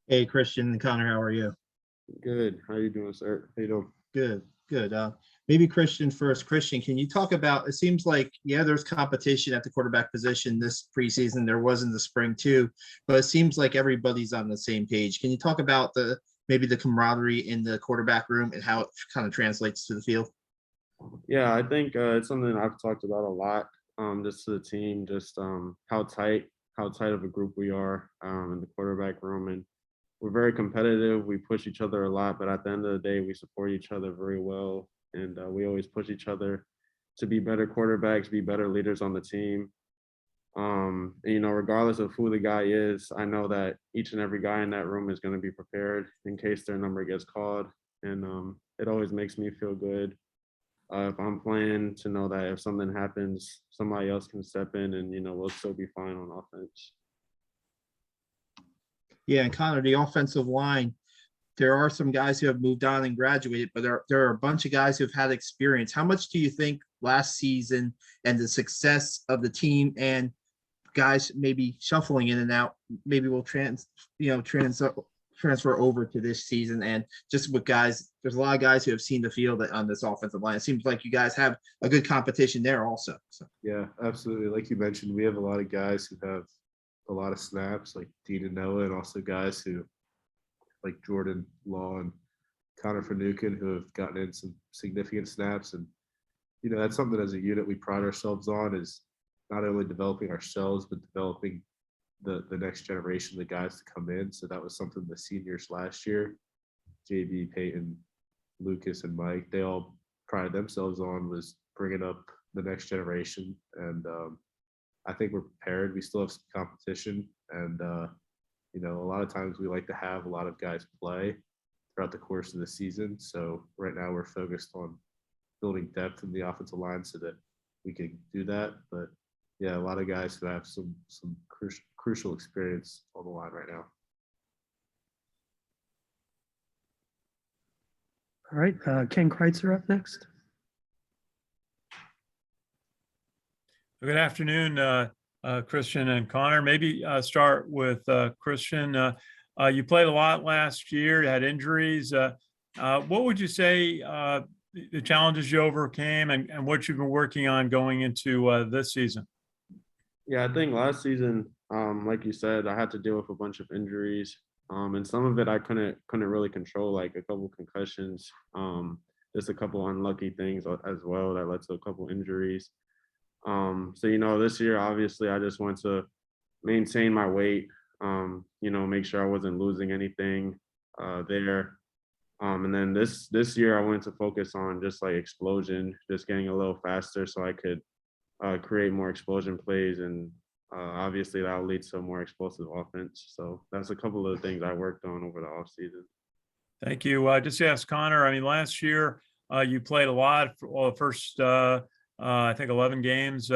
Hey, Christian and Connor, how are you? Good. How you doing, sir? How you doing? Good, good. Maybe Christian first. Christian, can you talk about, it seems like, yeah, there's competition at the quarterback position this preseason. There was in the spring too, but it seems like everybody's on the same page. Can you talk about maybe the camaraderie in the quarterback room and how it kind of translates to the field? Yeah, I think it's something I've talked about a lot, just to the team, just how tight of a group we are in the quarterback room. And we're very competitive. We push each other a lot, but at the end of the day, we support each other very well. And we always push each other to be better quarterbacks, be better leaders on the team. And, regardless of who the guy is, I know that each and every guy in that room is going to be prepared in case their number gets called. And it always makes me feel good. If I'm playing, to know that if something happens, somebody else can step in and, we'll still be fine on offense. Yeah, and Connor, the offensive line, there are some guys who have moved on and graduated, but there are a bunch of guys who have had experience. How much do you think last season and the success of the team and guys maybe shuffling in and out maybe will transfer over to this season? And just with guys, there's a lot of guys who have seen the field on this offensive line. It seems like you guys have a good competition there also. So. Yeah, absolutely. Like you mentioned, we have a lot of guys who have a lot of snaps, like Dean and Noah, and also guys who, like Jordan Law and Connor Finucane, who have gotten in some significant snaps. And, that's something as a unit we pride ourselves on, is not only developing ourselves, but developing the next generation, the guys to come in. So that was something the seniors last year, JB, Peyton, Lucas, and Mike, they all prided themselves on, was bringing up the next generation. And I think we're prepared. We still have some competition. And, a lot of times we like to have a lot of guys play throughout the course of the season. So right now we're focused on building depth in the offensive line so that we can do that. But yeah, a lot of guys who have some crucial experience on the line right now. All right, Ken Kraetzer up next. Good afternoon, Christian and Connor. Maybe start with Christian. You played a lot last year, you had injuries. What would you say the challenges you overcame and what you've been working on going into this season? Yeah, I think last season, like you said, I had to deal with a bunch of injuries. And some of it I couldn't really control, like a couple concussions, just a couple unlucky things as well that led to a couple injuries. So, this year, obviously, I just want to maintain my weight, make sure I wasn't losing anything there. And then this year, I wanted to focus on just like explosion, just getting a little faster so I could create more explosion plays and Obviously, that will lead to a more explosive offense. So that's a couple of the things I worked on over the offseason. Thank you. Just to ask Connor, I mean, last year you played a lot for well, the first, I think, 11 games.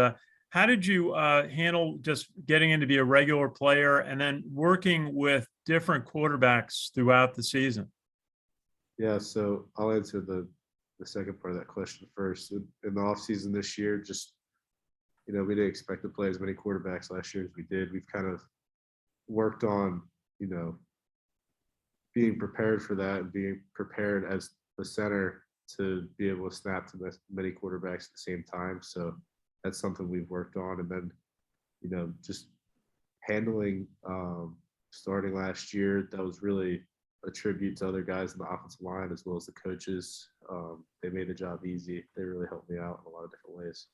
How did you handle just getting in to be a regular player and then working with different quarterbacks throughout the season? Yeah, so I'll answer the second part of that question first. In the offseason this year, just, we didn't expect to play as many quarterbacks last year as we did. We've kind of worked on, being prepared for that and being prepared as the center to be able to snap to many quarterbacks at the same time. So that's something we've worked on. And then, just handling starting last year, that was really a tribute to other guys in the offensive line as well as the coaches. They made the job easy. They really helped me out in a lot of different ways.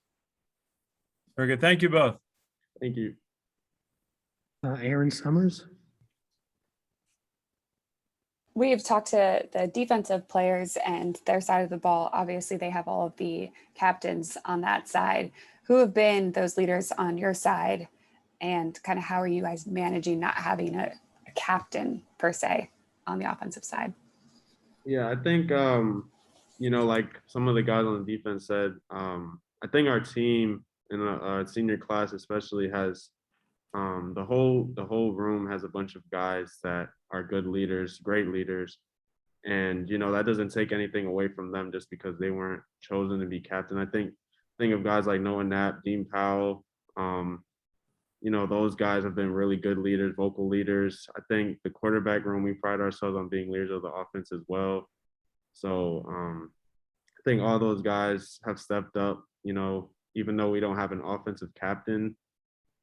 Very good. Thank you both. Thank you. Erin Summers. We've talked to the defensive players and their side of the ball. Obviously, they have all of the captains on that side. Who have been those leaders on your side? And kind of how are you guys managing not having a captain per se on the offensive side? Yeah, I think, like some of the guys on the defense said, I think our team in our senior class especially has the whole room has a bunch of guys that are good leaders, great leaders. And, that doesn't take anything away from them just because they weren't chosen to be captain. I think of guys like Noah Knapp, Dean Powell, those guys have been really good leaders, vocal leaders. I think the quarterback room, we pride ourselves on being leaders of the offense as well. So I think all those guys have stepped up, even though we don't have an offensive captain.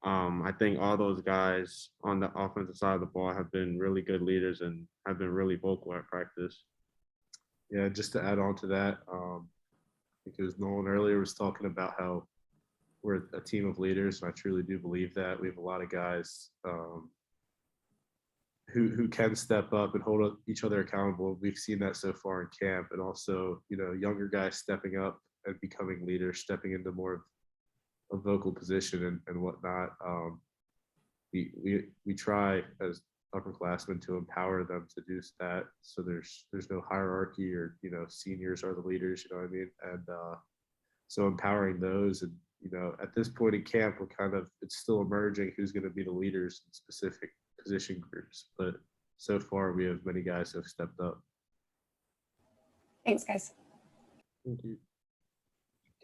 I think all those guys on the offensive side of the ball have been really good leaders and have been really vocal at practice. Yeah, just to add on to that, because Nolan earlier was talking about how we're a team of leaders, and I truly do believe that. We have a lot of guys who can step up and hold each other accountable. We've seen that so far in camp, and also, younger guys stepping up and becoming leaders, stepping into more of a vocal position and whatnot. We try as upperclassmen to empower them to do that. So there's no hierarchy or, seniors are the leaders, you know what I mean? And so empowering those, and, at this point in camp, it's still emerging who's going to be the leaders in specific position groups. But so far, we have many guys who have stepped up. Thanks, guys. Thank you.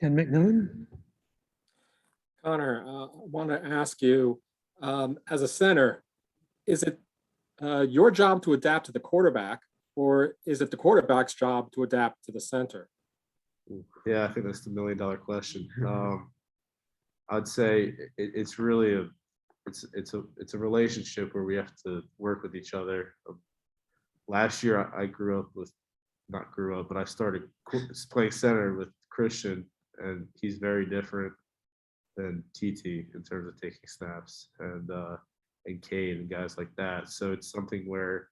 Ken McMillan. Connor, I want to ask you, as a center, is it your job to adapt to the quarterback, or is it the quarterback's job to adapt to the center? Yeah, I think that's the $1 million question. I'd say it's really it's a relationship where we have to work with each other. Last year, I started playing center with Christian, and he's very different than TT in terms of taking snaps, and Cade and guys like that. So it's something where,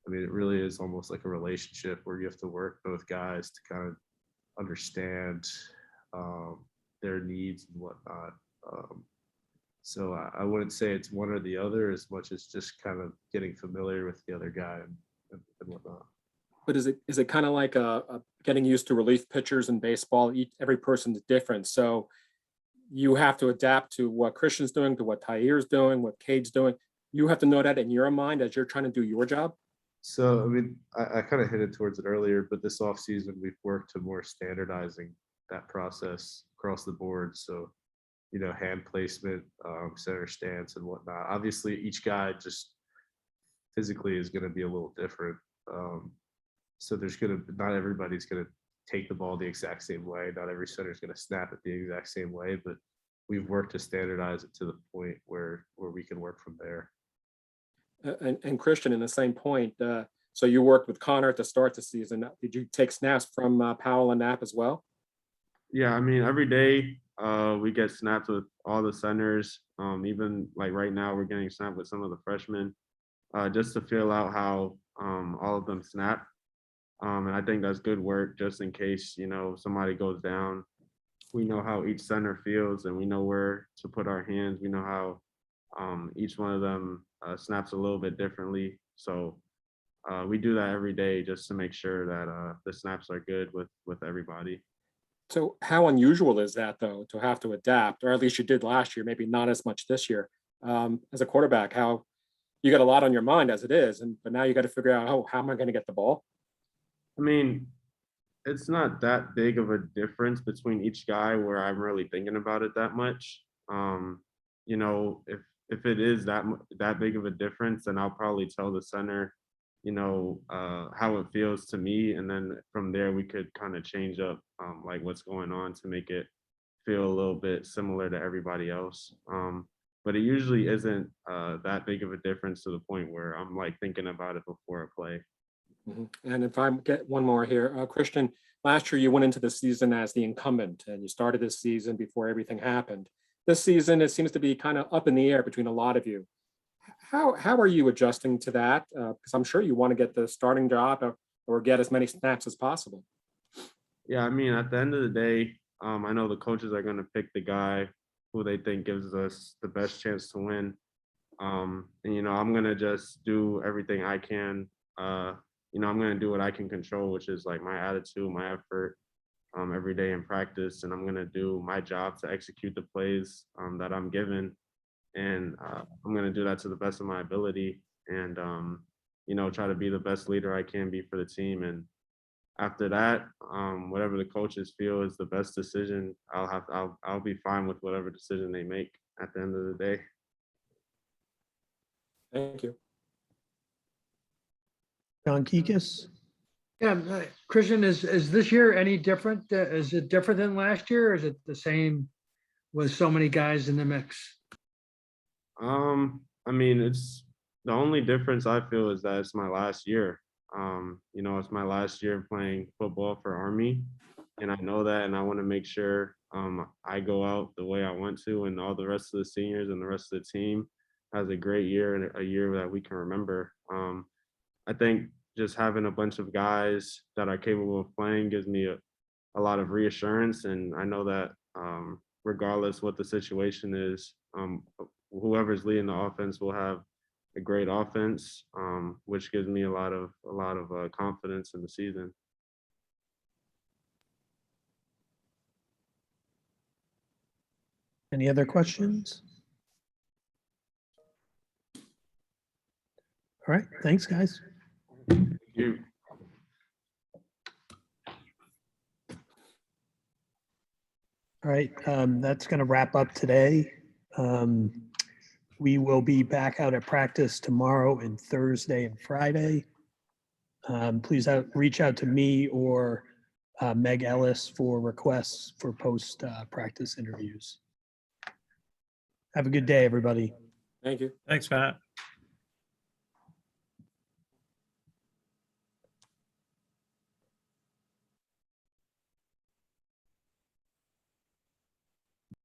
it really is almost like a relationship where you have to work both guys to kind of understand their needs and whatnot. So I wouldn't say it's one or the other as much as just kind of getting familiar with the other guy and whatnot. But is it kind of like getting used to relief pitchers in baseball? Every person's different, so you have to adapt to what Christian's doing, to what Tyre's doing, what Cade's doing. You have to know that in your mind as you're trying to do your job. So, I kind of hinted towards it earlier, but this offseason, we've worked to more standardizing that process across the board. So, hand placement, center stance and whatnot. Obviously, each guy just physically is going to be a little different. So not everybody's going to take the ball the exact same way. Not every center is going to snap it the exact same way, but we've worked to standardize it to the point where we can work from there. And Christian, in the same point, so you worked with Connor to start the season. Did you take snaps from Powell and Knapp as well? Yeah, every day we get snapped with all the centers. Even like right now, we're getting snapped with some of the freshmen just to feel out how all of them snap. And I think that's good work just in case, somebody goes down. We know how each center feels, and we know where to put our hands. We know how Each one of them snaps a little bit differently. So we do that every day just to make sure that the snaps are good with everybody. So how unusual is that though, to have to adapt, or at least you did last year, maybe not as much this year? As a quarterback, how you got a lot on your mind as it is, but now you got to figure out, oh, how am I going to get the ball? I mean, it's not that big of a difference between each guy where I'm really thinking about it that much. You know, if it is that big of a difference, then I'll probably tell the center, you know, how it feels to me, and then from there we could kind of change up like what's going on to make it feel a little bit similar to everybody else. But it usually isn't that big of a difference to the point where I'm like thinking about it before a play. And if I get one more here, Christian, last year you went into the season as the incumbent and you started this season before everything happened. This season, it seems to be kind of up in the air between a lot of you. How are you adjusting to that? Because I'm sure you want to get the starting job or get as many snaps as possible. Yeah, I mean, at the end of the day, I know the coaches are going to pick the guy who they think gives us the best chance to win. And, you know, I'm going to just do everything I can. You know, I'm going to do what I can control, which is like my attitude, my effort every day in practice. And I'm going to do my job to execute the plays that I'm given. And I'm going to do that to the best of my ability and, you know, try to be the best leader I can be for the team. And after that, whatever the coaches feel is the best decision, I'll be fine with whatever decision they make at the end of the day. Thank you. John Kikis? Yeah, Christian, is this year any different? Is it different than last year, or is it the same with so many guys in the mix? I mean, it's the only difference I feel is that it's my last year. You know, it's my last year playing football for Army, and I know that, and I want to make sure I go out the way I want to, and all the rest of the seniors and the rest of the team has a great year and a year that we can remember. I think just having a bunch of guys that are capable of playing gives me a lot of reassurance, and I know that regardless what the situation is, whoever's leading the offense will have a great offense, which gives me a lot of confidence in the season. Any other questions? All right, thanks, guys. Thank you. All right, that's going to wrap up today. We will be back out at practice tomorrow and Thursday and Friday. Please reach out to me or Meg Ellis for requests for post-practice interviews. Have a good day, everybody. Thank you. Thanks, Matt.